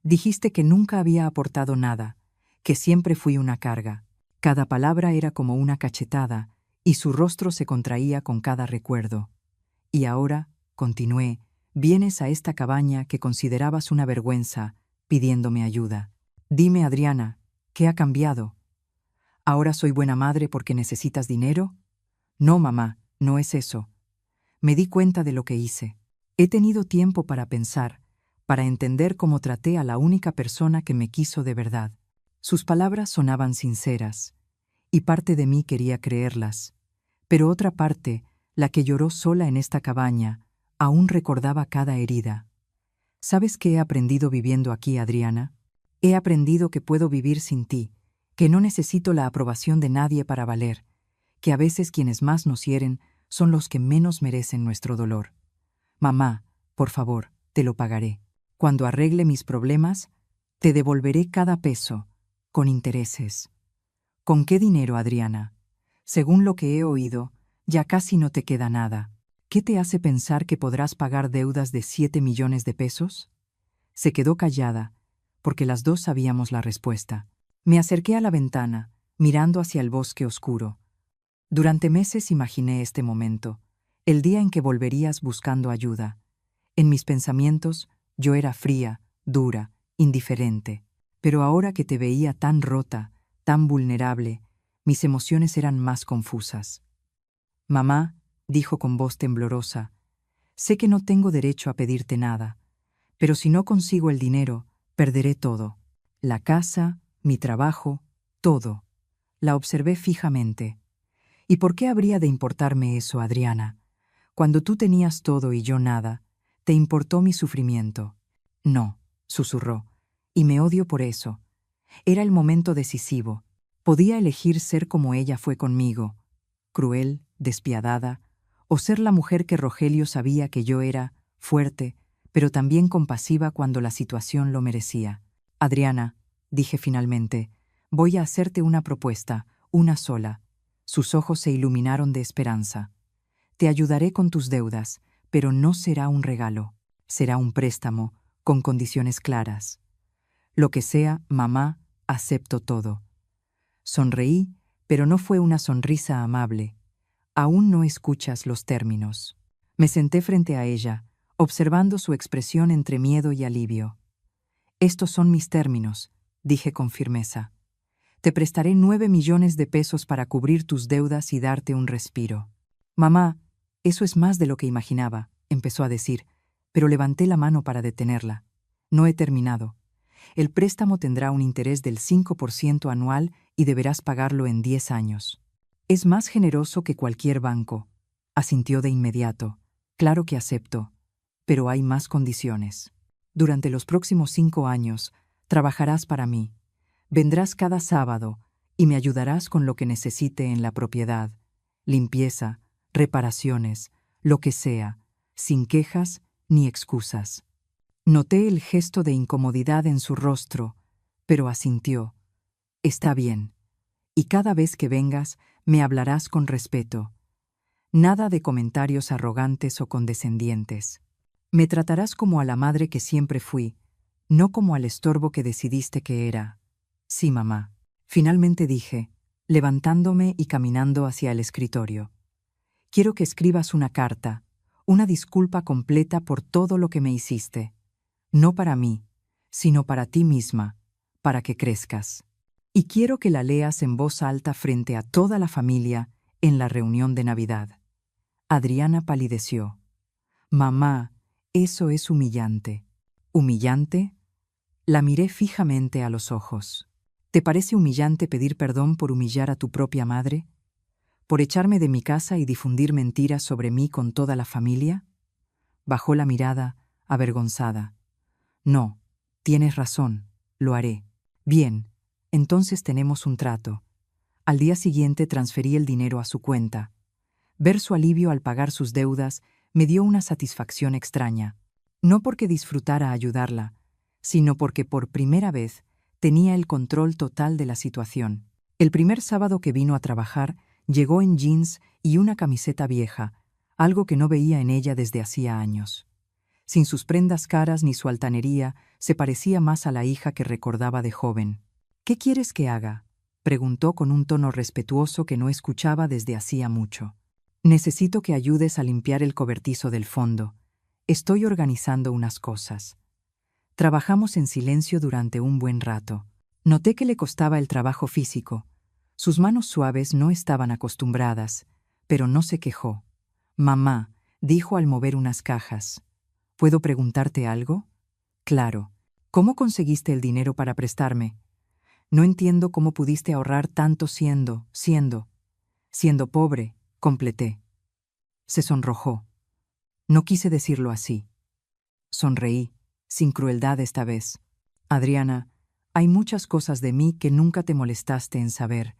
Dijiste que nunca había aportado nada, que siempre fui una carga». Cada palabra era como una cachetada, y su rostro se contraía con cada recuerdo. «Y ahora», continué, «vienes a esta cabaña que considerabas una vergüenza, pidiéndome ayuda. Dime, Adriana, ¿qué ha cambiado? ¿Ahora soy buena madre porque necesitas dinero?» «No, mamá, no es eso. Me di cuenta de lo que hice. He tenido tiempo para pensar, para entender cómo traté a la única persona que me quiso de verdad». Sus palabras sonaban sinceras, y parte de mí quería creerlas, pero otra parte, la que lloró sola en esta cabaña, aún recordaba cada herida. ¿Sabes qué he aprendido viviendo aquí, Adriana? He aprendido que puedo vivir sin ti, que no necesito la aprobación de nadie para valer, que a veces quienes más nos hieren son los que menos merecen nuestro dolor. Mamá, por favor, te lo pagaré. Cuando arregle mis problemas, te devolveré cada peso, con intereses. ¿Con qué dinero, Adriana? Según lo que he oído, ya casi no te queda nada. ¿Qué te hace pensar que podrás pagar deudas de 7 millones de pesos? Se quedó callada, porque las dos sabíamos la respuesta. Me acerqué a la ventana, mirando hacia el bosque oscuro. Durante meses imaginé este momento, el día en que volverías buscando ayuda. En mis pensamientos, yo era fría, dura, indiferente. Pero ahora que te veía tan rota, tan vulnerable, mis emociones eran más confusas. «Mamá», dijo con voz temblorosa, «sé que no tengo derecho a pedirte nada, pero si no consigo el dinero, perderé todo. La casa, mi trabajo, todo». La observé fijamente. «¿Y por qué habría de importarme eso, Adriana? Cuando tú tenías todo y yo nada, ¿te importó mi sufrimiento?» «No», susurró, «y me odio por eso. Era el momento decisivo. Podía elegir ser como ella fue conmigo, cruel, despiadada, o ser la mujer que Rogelio sabía que yo era, fuerte, pero también compasiva cuando la situación lo merecía. «Adriana», dije finalmente, «voy a hacerte una propuesta, una sola». Sus ojos se iluminaron de esperanza. «Te ayudaré con tus deudas, pero no será un regalo. Será un préstamo, con condiciones claras. Lo que sea, mamá, acepto todo». Sonreí, pero no fue una sonrisa amable. «Aún no escuchas los términos». Me senté frente a ella, observando su expresión entre miedo y alivio. «Estos son mis términos», dije con firmeza. «Te prestaré 9 millones de pesos para cubrir tus deudas y darte un respiro». «Mamá, eso es más de lo que imaginaba», empezó a decir. pero levanté la mano para detenerla. No he terminado. El préstamo tendrá un interés del 5% anual y deberás pagarlo en 10 años. Es más generoso que cualquier banco. Asintió de inmediato. Claro que acepto, pero hay más condiciones. Durante los próximos 5 años, trabajarás para mí. Vendrás cada sábado y me ayudarás con lo que necesite en la propiedad. Limpieza, reparaciones, lo que sea, sin quejas ni excusas. Noté el gesto de incomodidad en su rostro, pero asintió. Está bien. Y cada vez que vengas, me hablarás con respeto. Nada de comentarios arrogantes o condescendientes. Me tratarás como a la madre que siempre fui, no como al estorbo que decidiste que era. Sí, mamá. Finalmente dije, levantándome y caminando hacia el escritorio. Quiero que escribas una carta, una disculpa completa por todo lo que me hiciste. No para mí, sino para ti misma, para que crezcas. Y quiero que la leas en voz alta frente a toda la familia en la reunión de Navidad. Adriana palideció. Mamá, eso es humillante. ¿Humillante? La miré fijamente a los ojos. ¿Te parece humillante pedir perdón por humillar a tu propia madre? ¿Por echarme de mi casa y difundir mentiras sobre mí con toda la familia? Bajó la mirada, avergonzada. No, tienes razón, lo haré. Bien, entonces tenemos un trato. Al día siguiente transferí el dinero a su cuenta. Ver su alivio al pagar sus deudas me dio una satisfacción extraña. No porque disfrutara ayudarla, sino porque por primera vez tenía el control total de la situación. El primer sábado que vino a trabajar, llegó en jeans y una camiseta vieja, algo que no veía en ella desde hacía años. Sin sus prendas caras ni su altanería, se parecía más a la hija que recordaba de joven. «¿Qué quieres que haga?», preguntó con un tono respetuoso que no escuchaba desde hacía mucho. «Necesito que ayudes a limpiar el cobertizo del fondo. Estoy organizando unas cosas». Trabajamos en silencio durante un buen rato. Noté que le costaba el trabajo físico. Sus manos suaves no estaban acostumbradas, pero no se quejó. «Mamá», dijo al mover unas cajas. «¿Puedo preguntarte algo?» «Claro. ¿Cómo conseguiste el dinero para prestarme? No entiendo cómo pudiste ahorrar tanto siendo pobre», completé. Se sonrojó. No quise decirlo así. Sonreí, sin crueldad esta vez. «Adriana, hay muchas cosas de mí que nunca te molestaste en saber,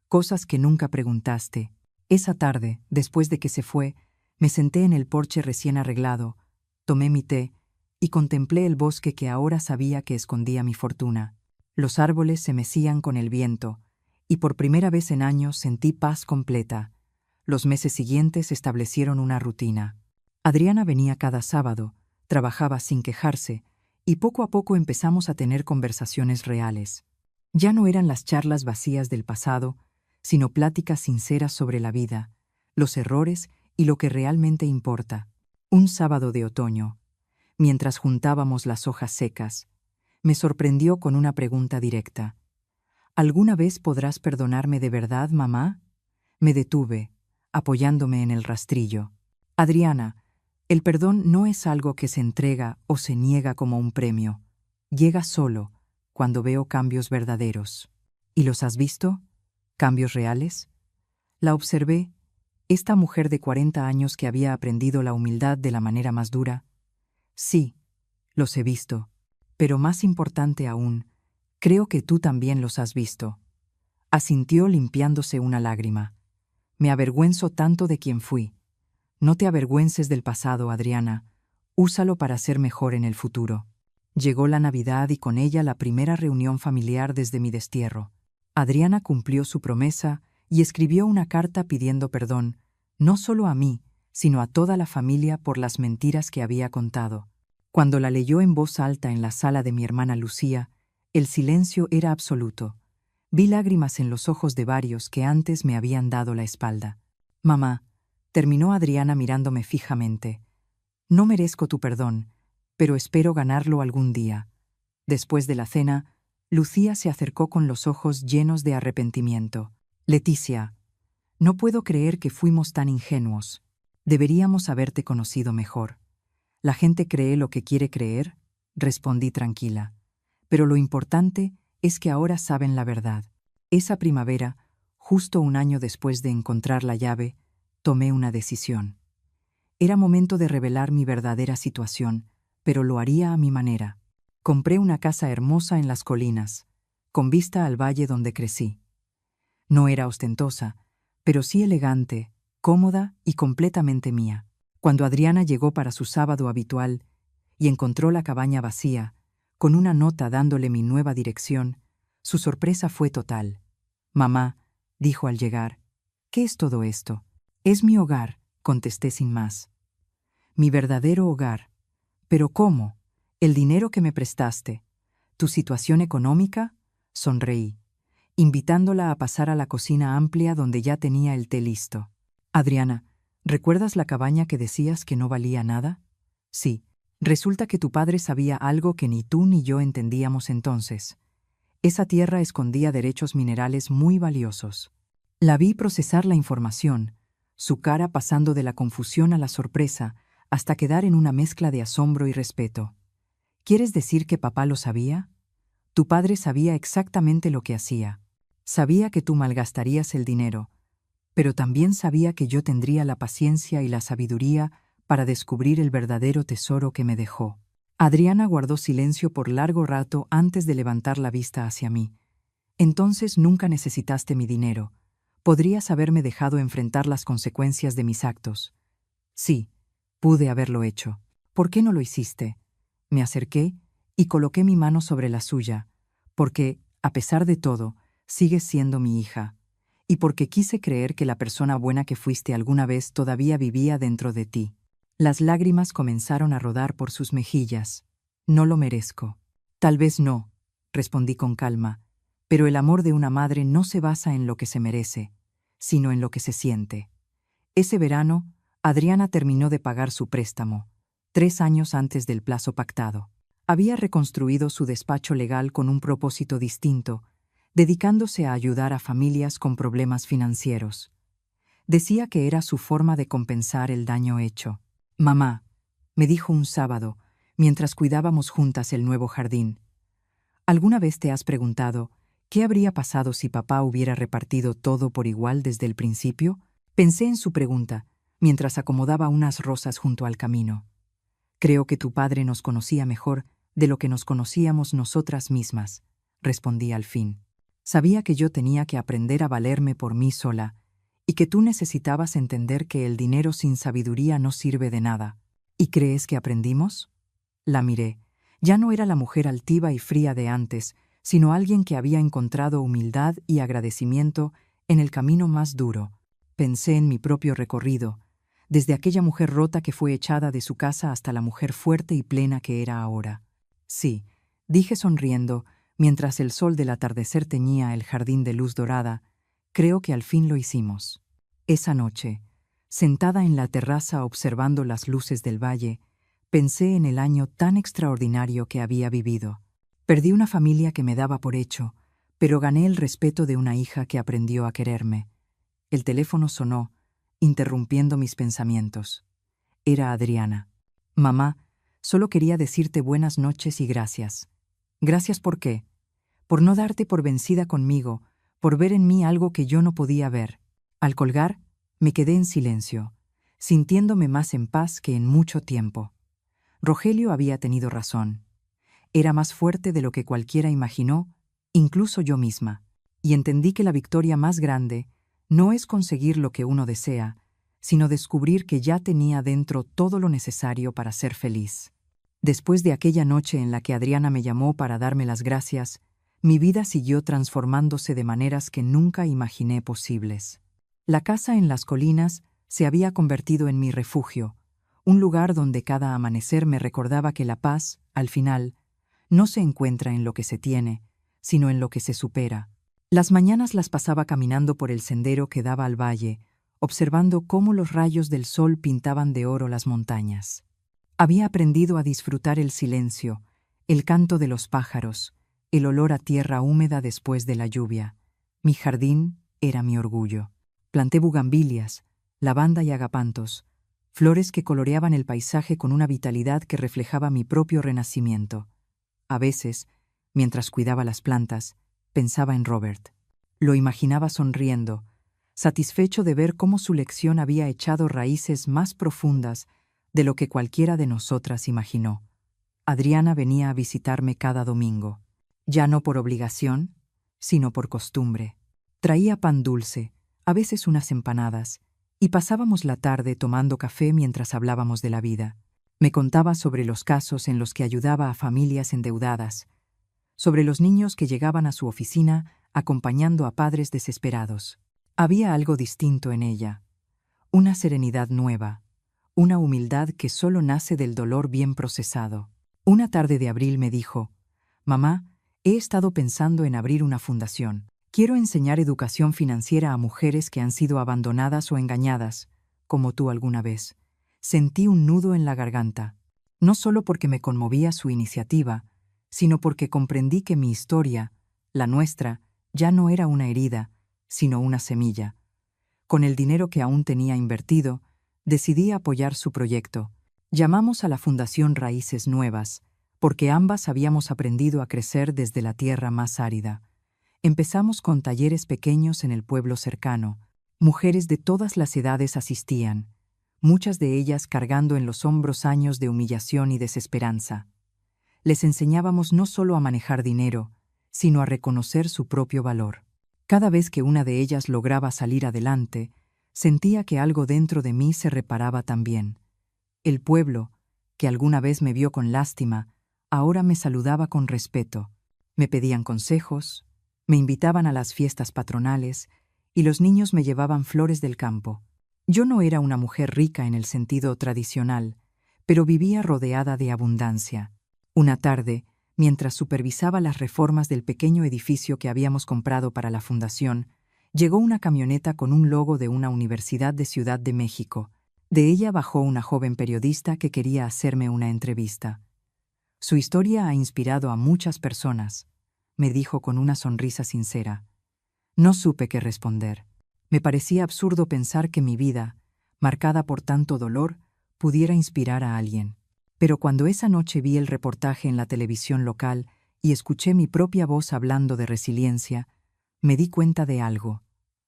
cosas que nunca preguntaste. Esa tarde, después de que se fue, me senté en el porche recién arreglado, tomé mi té y contemplé el bosque que ahora sabía que escondía mi fortuna. Los árboles se mecían con el viento, y por primera vez en años sentí paz completa. Los meses siguientes establecieron una rutina. Adriana venía cada sábado, trabajaba sin quejarse, y poco a poco empezamos a tener conversaciones reales. Ya no eran las charlas vacías del pasado, sino pláticas sinceras sobre la vida, los errores y lo que realmente importa. Un sábado de otoño, mientras juntábamos las hojas secas, me sorprendió con una pregunta directa. «¿Alguna vez podrás perdonarme de verdad, mamá?». Me detuve, apoyándome en el rastrillo. «Adriana, el perdón no es algo que se entrega o se niega como un premio. Llega solo, cuando veo cambios verdaderos». «¿Y los has visto? ¿Cambios reales?». La observé, esta mujer de 40 años que había aprendido la humildad de la manera más dura. «Sí, los he visto. Pero más importante aún, creo que tú también los has visto». Asintió limpiándose una lágrima. «Me avergüenzo tanto de quien fui». «No te avergüences del pasado, Adriana. Úsalo para ser mejor en el futuro». Llegó la Navidad y con ella la primera reunión familiar desde mi destierro. Adriana cumplió su promesa y escribió una carta pidiendo perdón, no solo a mí, sino a toda la familia por las mentiras que había contado. Cuando la leyó en voz alta en la sala de mi hermana Lucía, el silencio era absoluto. Vi lágrimas en los ojos de varios que antes me habían dado la espalda. «Mamá», terminó Adriana mirándome fijamente, «no merezco tu perdón, pero espero ganarlo algún día». Después de la cena, Lucía se acercó con los ojos llenos de arrepentimiento. «Leticia, no puedo creer que fuimos tan ingenuos. Deberíamos haberte conocido mejor. La gente cree lo que quiere creer, respondí tranquila. Pero lo importante es que ahora saben la verdad. Esa primavera, justo un año después de encontrar la llave, tomé una decisión. Era momento de revelar mi verdadera situación, pero lo haría a mi manera. Compré una casa hermosa en las colinas, con vista al valle donde crecí. No era ostentosa, pero sí elegante, cómoda y completamente mía. Cuando Adriana llegó para su sábado habitual y encontró la cabaña vacía, con una nota dándole mi nueva dirección, su sorpresa fue total. «Mamá», dijo al llegar, «¿qué es todo esto?» «Es mi hogar», contesté sin más. «Mi verdadero hogar. ¿Pero cómo? ¿El dinero que me prestaste? ¿Tu situación económica?», sonreí, invitándola a pasar a la cocina amplia donde ya tenía el té listo. «Adriana, ¿recuerdas la cabaña que decías que no valía nada?» «Sí. Resulta que tu padre sabía algo que ni tú ni yo entendíamos entonces. Esa tierra escondía derechos minerales muy valiosos». La vi procesar la información, su cara pasando de la confusión a la sorpresa, hasta quedar en una mezcla de asombro y respeto. «¿Quieres decir que papá lo sabía?» «Tu padre sabía exactamente lo que hacía. Sabía que tú malgastarías el dinero, pero también sabía que yo tendría la paciencia y la sabiduría para descubrir el verdadero tesoro que me dejó». Adriana guardó silencio por largo rato antes de levantar la vista hacia mí. «Entonces nunca necesitaste mi dinero. Podrías haberme dejado enfrentar las consecuencias de mis actos». «Sí, pude haberlo hecho». «¿Por qué no lo hiciste?» Me acerqué y coloqué mi mano sobre la suya, porque, a pesar de todo, sigues siendo mi hija, y porque quise creer que la persona buena que fuiste alguna vez todavía vivía dentro de ti. Las lágrimas comenzaron a rodar por sus mejillas. «No lo merezco». «Tal vez no», respondí con calma, «pero el amor de una madre no se basa en lo que se merece, sino en lo que se siente». Ese verano, Adriana terminó de pagar su préstamo, 3 años antes del plazo pactado. Había reconstruido su despacho legal con un propósito distinto, dedicándose a ayudar a familias con problemas financieros. Decía que era su forma de compensar el daño hecho. «Mamá», me dijo un sábado, mientras cuidábamos juntas el nuevo jardín, «¿alguna vez te has preguntado qué habría pasado si papá hubiera repartido todo por igual desde el principio?» Pensé en su pregunta, mientras acomodaba unas rosas junto al camino. «Creo que tu padre nos conocía mejor de lo que nos conocíamos nosotras mismas», respondí al fin. «Sabía que yo tenía que aprender a valerme por mí sola, y que tú necesitabas entender que el dinero sin sabiduría no sirve de nada». «¿Y crees que aprendimos?» La miré. Ya no era la mujer altiva y fría de antes, sino alguien que había encontrado humildad y agradecimiento en el camino más duro. Pensé en mi propio recorrido, desde aquella mujer rota que fue echada de su casa hasta la mujer fuerte y plena que era ahora. «Sí», dije sonriendo, mientras el sol del atardecer teñía el jardín de luz dorada, «creo que al fin lo hicimos». Esa noche, sentada en la terraza observando las luces del valle, pensé en el año tan extraordinario que había vivido. Perdí una familia que me daba por hecho, pero gané el respeto de una hija que aprendió a quererme. El teléfono sonó, interrumpiendo mis pensamientos. Era Adriana. «Mamá, solo quería decirte buenas noches y gracias». «¿Gracias por qué?» «Por no darte por vencida conmigo, por ver en mí algo que yo no podía ver». Al colgar, me quedé en silencio, sintiéndome más en paz que en mucho tiempo. Rogelio había tenido razón. Era más fuerte de lo que cualquiera imaginó, incluso yo misma, y entendí que la victoria más grande no es conseguir lo que uno desea, sino descubrir que ya tenía dentro todo lo necesario para ser feliz. Después de aquella noche en la que Adriana me llamó para darme las gracias, mi vida siguió transformándose de maneras que nunca imaginé posibles. La casa en las colinas se había convertido en mi refugio, un lugar donde cada amanecer me recordaba que la paz, al final, no se encuentra en lo que se tiene, sino en lo que se supera. Las mañanas las pasaba caminando por el sendero que daba al valle, observando cómo los rayos del sol pintaban de oro las montañas. Había aprendido a disfrutar el silencio, el canto de los pájaros, el olor a tierra húmeda después de la lluvia. Mi jardín era mi orgullo. Planté bugambilias, lavanda y agapantos, flores que coloreaban el paisaje con una vitalidad que reflejaba mi propio renacimiento. A veces, mientras cuidaba las plantas, pensaba en Robert. Lo imaginaba sonriendo, satisfecho de ver cómo su lección había echado raíces más profundas de lo que cualquiera de nosotras imaginó. Adriana venía a visitarme cada domingo, ya no por obligación, sino por costumbre. Traía pan dulce, a veces unas empanadas, y pasábamos la tarde tomando café mientras hablábamos de la vida. Me contaba sobre los casos en los que ayudaba a familias endeudadas, sobre los niños que llegaban a su oficina acompañando a padres desesperados. Había algo distinto en ella, una serenidad nueva, una humildad que solo nace del dolor bien procesado. Una tarde de abril me dijo: «Mamá, he estado pensando en abrir una fundación. Quiero enseñar educación financiera a mujeres que han sido abandonadas o engañadas, como tú alguna vez». Sentí un nudo en la garganta, no solo porque me conmovía su iniciativa, sino porque comprendí que mi historia, la nuestra, ya no era una herida, sino una semilla. Con el dinero que aún tenía invertido, decidí apoyar su proyecto. Llamamos a la Fundación Raíces Nuevas, porque ambas habíamos aprendido a crecer desde la tierra más árida. Empezamos con talleres pequeños en el pueblo cercano. Mujeres de todas las edades asistían, muchas de ellas cargando en los hombros años de humillación y desesperanza. Les enseñábamos no solo a manejar dinero, sino a reconocer su propio valor. Cada vez que una de ellas lograba salir adelante, sentía que algo dentro de mí se reparaba también. El pueblo, que alguna vez me vio con lástima, ahora me saludaba con respeto. Me pedían consejos, me invitaban a las fiestas patronales y los niños me llevaban flores del campo. Yo no era una mujer rica en el sentido tradicional, pero vivía rodeada de abundancia. Una tarde, mientras supervisaba las reformas del pequeño edificio que habíamos comprado para la fundación, llegó una camioneta con un logo de una universidad de Ciudad de México. De ella bajó una joven periodista que quería hacerme una entrevista. «Su historia ha inspirado a muchas personas», me dijo con una sonrisa sincera. No supe qué responder. Me parecía absurdo pensar que mi vida, marcada por tanto dolor, pudiera inspirar a alguien. Pero cuando esa noche vi el reportaje en la televisión local y escuché mi propia voz hablando de resiliencia, me di cuenta de algo.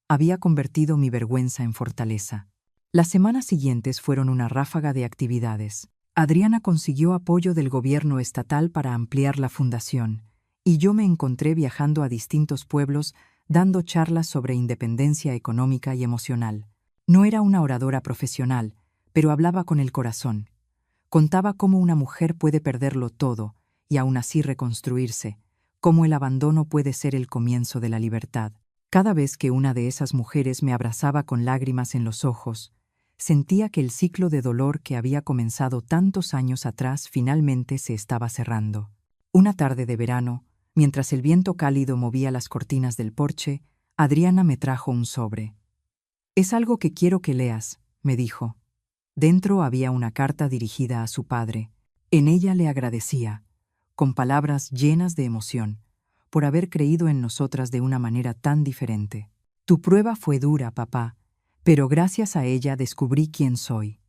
Había convertido mi vergüenza en fortaleza. Las semanas siguientes fueron una ráfaga de actividades. Adriana consiguió apoyo del gobierno estatal para ampliar la fundación, y yo me encontré viajando a distintos pueblos dando charlas sobre independencia económica y emocional. No era una oradora profesional, pero hablaba con el corazón. Contaba cómo una mujer puede perderlo todo y aún así reconstruirse, cómo el abandono puede ser el comienzo de la libertad. Cada vez que una de esas mujeres me abrazaba con lágrimas en los ojos, sentía que el ciclo de dolor que había comenzado tantos años atrás finalmente se estaba cerrando. Una tarde de verano, mientras el viento cálido movía las cortinas del porche, Adriana me trajo un sobre. «Es algo que quiero que leas», me dijo. Dentro había una carta dirigida a su padre. En ella le agradecía, con palabras llenas de emoción, por haber creído en nosotras de una manera tan diferente. «Tu prueba fue dura, papá, pero gracias a ella descubrí quién soy».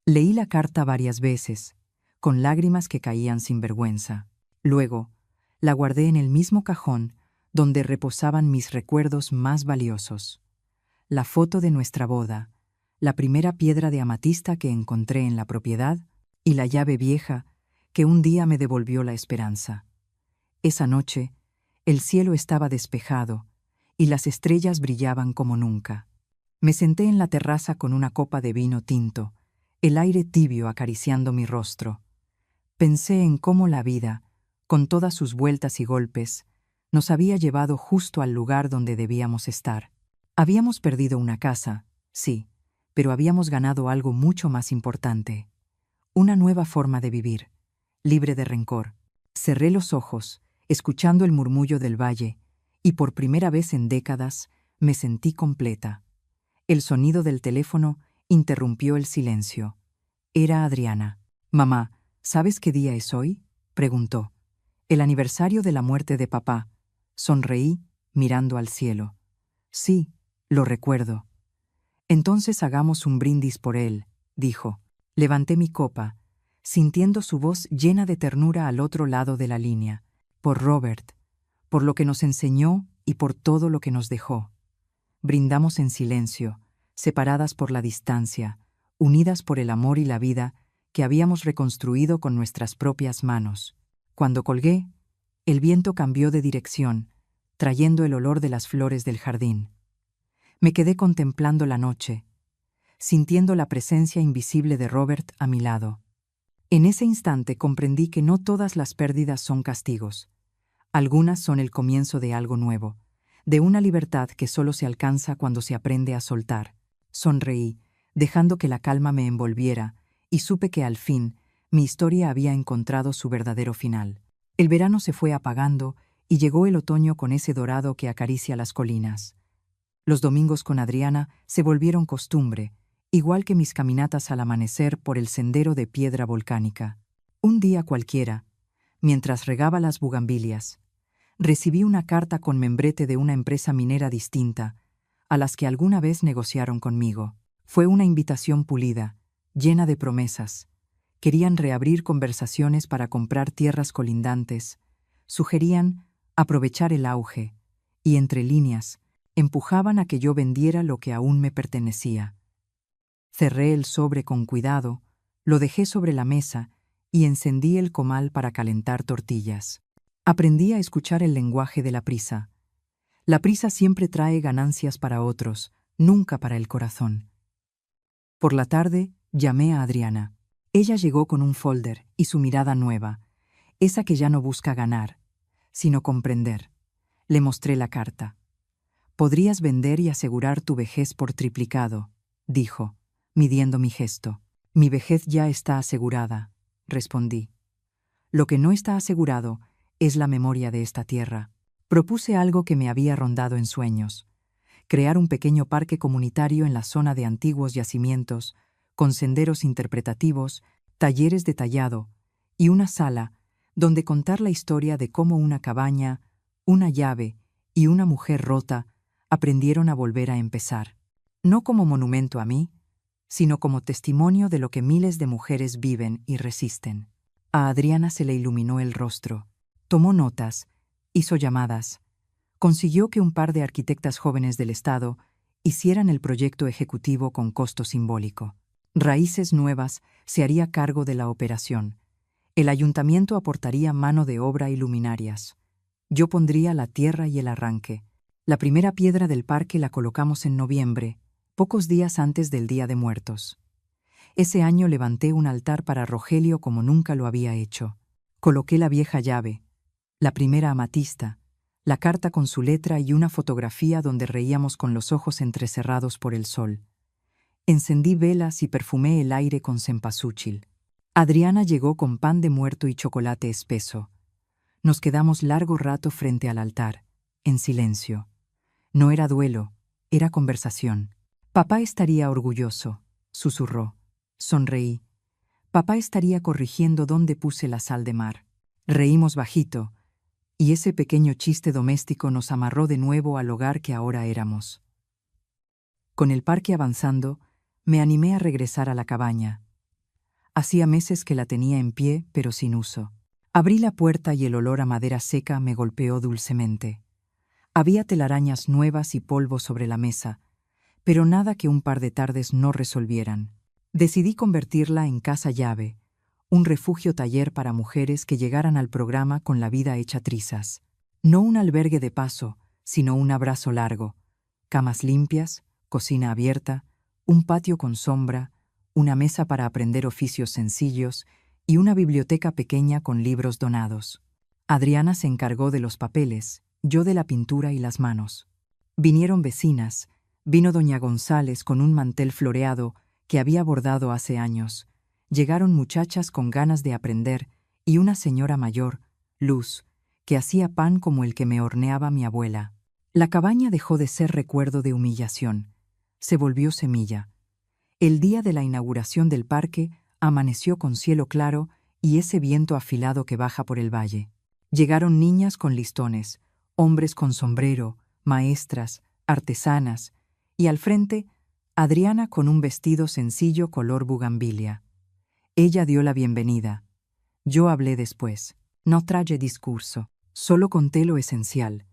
Leí la carta varias veces, con lágrimas que caían sin vergüenza. Luego, la guardé en el mismo cajón donde reposaban mis recuerdos más valiosos. La foto de nuestra boda, la primera piedra de amatista que encontré en la propiedad y la llave vieja que un día me devolvió la esperanza. Esa noche, el cielo estaba despejado y las estrellas brillaban como nunca. Me senté en la terraza con una copa de vino tinto, el aire tibio acariciando mi rostro. Pensé en cómo la vida, con todas sus vueltas y golpes, nos había llevado justo al lugar donde debíamos estar. Habíamos perdido una casa, sí, pero habíamos ganado algo mucho más importante. Una nueva forma de vivir, libre de rencor. Cerré los ojos, escuchando el murmullo del valle, y por primera vez en décadas me sentí completa. El sonido del teléfono interrumpió el silencio. Era Adriana. «Mamá, ¿sabes qué día es hoy?», preguntó. «El aniversario de la muerte de papá». Sonreí, mirando al cielo. «Sí, lo recuerdo». Entonces hagamos un brindis por él, dijo. Levanté mi copa, sintiendo su voz llena de ternura al otro lado de la línea. Por Robert, por lo que nos enseñó y por todo lo que nos dejó. Brindamos en silencio, separadas por la distancia, unidas por el amor y la vida que habíamos reconstruido con nuestras propias manos. Cuando colgué, el viento cambió de dirección, trayendo el olor de las flores del jardín. Me quedé contemplando la noche, sintiendo la presencia invisible de Robert a mi lado. En ese instante comprendí que no todas las pérdidas son castigos. Algunas son el comienzo de algo nuevo, de una libertad que solo se alcanza cuando se aprende a soltar. Sonreí, dejando que la calma me envolviera, y supe que al fin mi historia había encontrado su verdadero final. El verano se fue apagando y llegó el otoño con ese dorado que acaricia las colinas. Los domingos con Adriana se volvieron costumbre, igual que mis caminatas al amanecer por el sendero de piedra volcánica. Un día cualquiera, mientras regaba las bugambilias, recibí una carta con membrete de una empresa minera distinta, a las que alguna vez negociaron conmigo. Fue una invitación pulida, llena de promesas. Querían reabrir conversaciones para comprar tierras colindantes, sugerían aprovechar el auge, y entre líneas, empujaban a que yo vendiera lo que aún me pertenecía. Cerré el sobre con cuidado, lo dejé sobre la mesa y encendí el comal para calentar tortillas. Aprendí a escuchar el lenguaje de la prisa. La prisa siempre trae ganancias para otros, nunca para el corazón. Por la tarde, llamé a Adriana. Ella llegó con un folder y su mirada nueva, esa que ya no busca ganar, sino comprender. Le mostré la carta. «Podrías vender y asegurar tu vejez por triplicado», dijo, midiendo mi gesto. «Mi vejez ya está asegurada», respondí. «Lo que no está asegurado es la memoria de esta tierra». Propuse algo que me había rondado en sueños: crear un pequeño parque comunitario en la zona de antiguos yacimientos, con senderos interpretativos, talleres de tallado y una sala donde contar la historia de cómo una cabaña, una llave y una mujer rota aprendieron a volver a empezar. No como monumento a mí, sino como testimonio de lo que miles de mujeres viven y resisten. A Adriana se le iluminó el rostro. Tomó notas, hizo llamadas. Consiguió que un par de arquitectas jóvenes del Estado hicieran el proyecto ejecutivo con costo simbólico. Raíces Nuevas se haría cargo de la operación. El ayuntamiento aportaría mano de obra y luminarias. Yo pondría la tierra y el arranque. La primera piedra del parque la colocamos en noviembre, pocos días antes del Día de Muertos. Ese año levanté un altar para Rogelio como nunca lo había hecho. Coloqué la vieja llave, la primera amatista, la carta con su letra y una fotografía donde reíamos con los ojos entrecerrados por el sol. Encendí velas y perfumé el aire con cempasúchil. Adriana llegó con pan de muerto y chocolate espeso. Nos quedamos largo rato frente al altar, en silencio. No era duelo, era conversación. «Papá estaría orgulloso», susurró. Sonreí. «Papá estaría corrigiendo dónde puse la sal de mar». Reímos bajito, y ese pequeño chiste doméstico nos amarró de nuevo al hogar que ahora éramos. Con el parque avanzando, me animé a regresar a la cabaña. Hacía meses que la tenía en pie, pero sin uso. Abrí la puerta y el olor a madera seca me golpeó dulcemente. Había telarañas nuevas y polvo sobre la mesa, pero nada que un par de tardes no resolvieran. Decidí convertirla en casa llave, un refugio taller para mujeres que llegaran al programa con la vida hecha trizas. No un albergue de paso, sino un abrazo largo. Camas limpias, cocina abierta, un patio con sombra, una mesa para aprender oficios sencillos y una biblioteca pequeña con libros donados. Adriana se encargó de los papeles, yo de la pintura y las manos. Vinieron vecinas, vino doña González con un mantel floreado que había bordado hace años. Llegaron muchachas con ganas de aprender y una señora mayor, Luz, que hacía pan como el que me horneaba mi abuela. La cabaña dejó de ser recuerdo de humillación, se volvió semilla. El día de la inauguración del parque amaneció con cielo claro y ese viento afilado que baja por el valle. Llegaron niñas con listones, hombres con sombrero, maestras, artesanas, y al frente, Adriana con un vestido sencillo color bugambilia. Ella dio la bienvenida. Yo hablé después. No traje discurso. Solo conté lo esencial.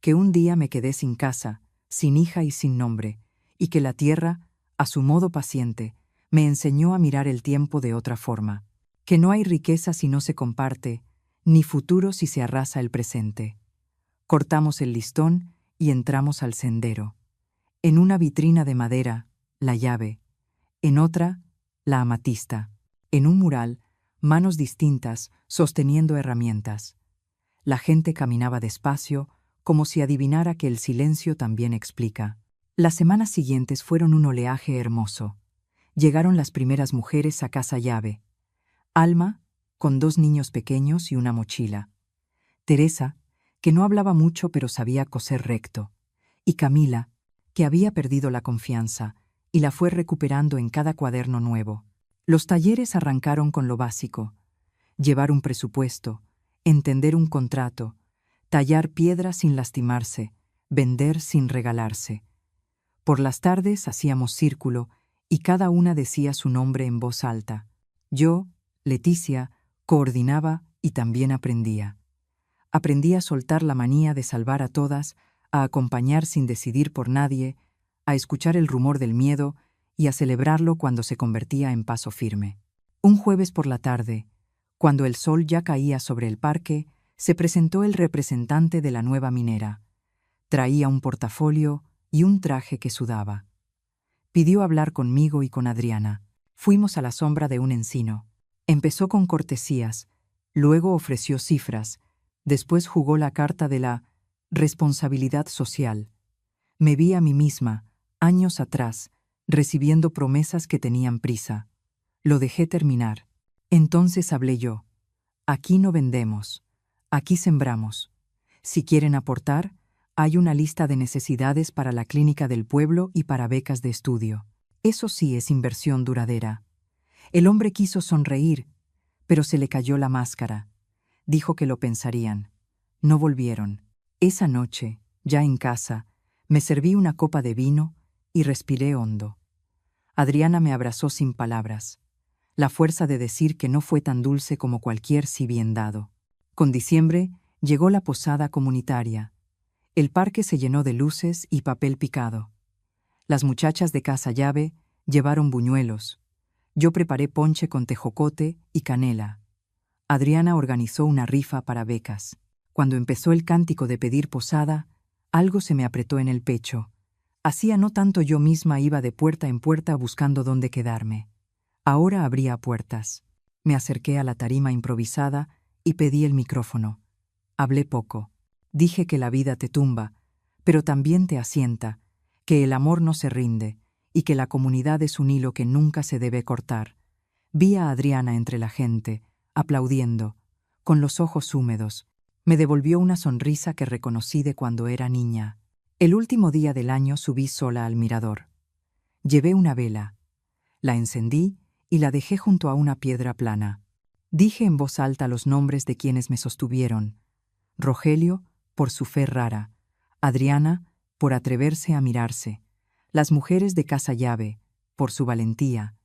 Que un día me quedé sin casa, sin hija y sin nombre, y que la tierra, a su modo paciente, me enseñó a mirar el tiempo de otra forma. Que no hay riqueza si no se comparte, ni futuro si se arrasa el presente. Cortamos el listón y entramos al sendero. En una vitrina de madera, la llave. En otra, la amatista. En un mural, manos distintas sosteniendo herramientas. La gente caminaba despacio, como si adivinara que el silencio también explica. Las semanas siguientes fueron un oleaje hermoso. Llegaron las primeras mujeres a casa llave. Alma, con 2 niños pequeños y una mochila. Teresa, que no hablaba mucho pero sabía coser recto. Y Camila, que había perdido la confianza y la fue recuperando en cada cuaderno nuevo. Los talleres arrancaron con lo básico: llevar un presupuesto, entender un contrato, tallar piedra sin lastimarse, vender sin regalarse. Por las tardes hacíamos círculo y cada una decía su nombre en voz alta. Yo, Leticia, coordinaba y también aprendía. Aprendí a soltar la manía de salvar a todas, a acompañar sin decidir por nadie, a escuchar el rumor del miedo y a celebrarlo cuando se convertía en paso firme. Un jueves por la tarde, cuando el sol ya caía sobre el parque, se presentó el representante de la nueva minera. Traía un portafolio y un traje que sudaba. Pidió hablar conmigo y con Adriana. Fuimos a la sombra de un encino. Empezó con cortesías, luego ofreció cifras, después jugó la carta de la responsabilidad social. Me vi a mí misma, años atrás, recibiendo promesas que tenían prisa. Lo dejé terminar. Entonces hablé yo. Aquí no vendemos, aquí sembramos. Si quieren aportar, hay una lista de necesidades para la clínica del pueblo y para becas de estudio. Eso sí es inversión duradera. El hombre quiso sonreír, pero se le cayó la máscara. Dijo que lo pensarían. No volvieron. Esa noche, ya en casa, me serví una copa de vino y respiré hondo. Adriana me abrazó sin palabras. La fuerza de decir que no fue tan dulce como cualquier sí bien dado. Con diciembre llegó la posada comunitaria. El parque se llenó de luces y papel picado. Las muchachas de casa llave llevaron buñuelos. Yo preparé ponche con tejocote y canela. Adriana organizó una rifa para becas. Cuando empezó el cántico de pedir posada, algo se me apretó en el pecho. Hacía no tanto yo misma iba de puerta en puerta buscando dónde quedarme. Ahora abría puertas. Me acerqué a la tarima improvisada y pedí el micrófono. Hablé poco. Dije que la vida te tumba, pero también te asienta, que el amor no se rinde y que la comunidad es un hilo que nunca se debe cortar. Vi a Adriana entre la gente, aplaudiendo, con los ojos húmedos. Me devolvió una sonrisa que reconocí de cuando era niña. El último día del año subí sola al mirador. Llevé una vela. La encendí y la dejé junto a una piedra plana. Dije en voz alta los nombres de quienes me sostuvieron. Rogelio, por su fe rara. Adriana, por atreverse a mirarse. Las mujeres de casa llave, por su valentía.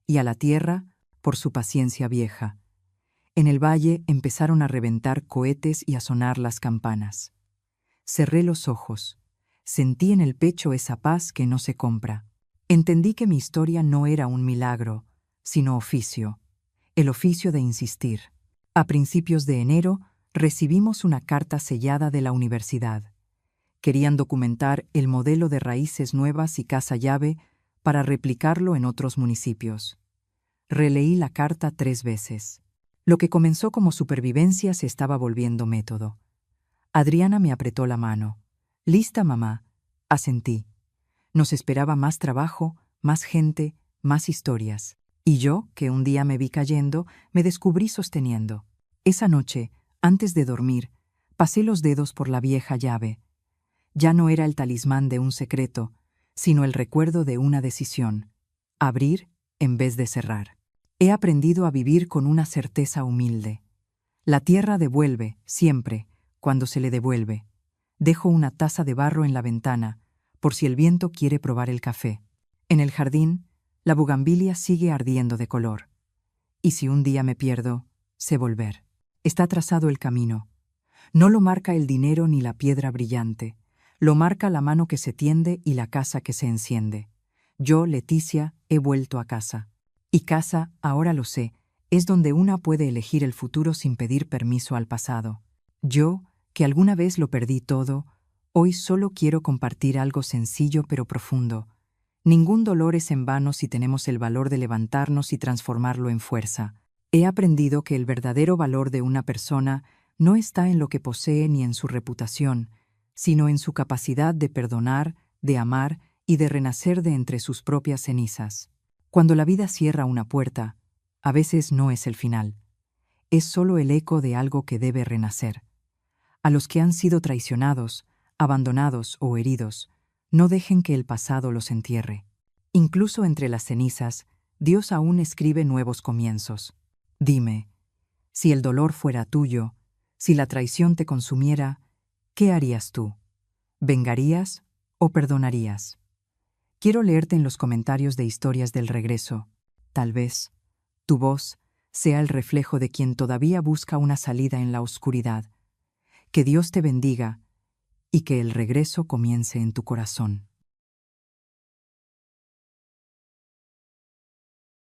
Y a la tierra, por su paciencia vieja. En el valle empezaron a reventar cohetes y a sonar las campanas. Cerré los ojos. Sentí en el pecho esa paz que no se compra. Entendí que mi historia no era un milagro, sino oficio. El oficio de insistir. A principios de enero recibimos una carta sellada de la universidad. Querían documentar el modelo de raíces nuevas y casa llave para replicarlo en otros municipios. Releí la carta 3 veces. Lo que comenzó como supervivencia se estaba volviendo método. Adriana me apretó la mano. «Lista, mamá», asentí. Nos esperaba más trabajo, más gente, más historias. Y yo, que un día me vi cayendo, me descubrí sosteniendo. Esa noche, antes de dormir, pasé los dedos por la vieja llave. Ya no era el talismán de un secreto, sino el recuerdo de una decisión: abrir en vez de cerrar. He aprendido a vivir con una certeza humilde. La tierra devuelve, siempre, cuando se le devuelve. Dejo una taza de barro en la ventana, por si el viento quiere probar el café. En el jardín, la bugambilia sigue ardiendo de color. Y si un día me pierdo, sé volver. Está trazado el camino. No lo marca el dinero ni la piedra brillante. Lo marca la mano que se tiende y la casa que se enciende. Yo, Leticia, he vuelto a casa. Y casa, ahora lo sé, es donde una puede elegir el futuro sin pedir permiso al pasado. Yo, que alguna vez lo perdí todo, hoy solo quiero compartir algo sencillo pero profundo. Ningún dolor es en vano si tenemos el valor de levantarnos y transformarlo en fuerza. He aprendido que el verdadero valor de una persona no está en lo que posee ni en su reputación, sino en su capacidad de perdonar, de amar y de renacer de entre sus propias cenizas. Cuando la vida cierra una puerta, a veces no es el final. Es solo el eco de algo que debe renacer. A los que han sido traicionados, abandonados o heridos, no dejen que el pasado los entierre. Incluso entre las cenizas, Dios aún escribe nuevos comienzos. Dime, si el dolor fuera tuyo, si la traición te consumiera, ¿qué harías tú? ¿Vengarías o perdonarías? Quiero leerte en los comentarios de Historias del Regreso. Tal vez tu voz sea el reflejo de quien todavía busca una salida en la oscuridad. Que Dios te bendiga y que el regreso comience en tu corazón.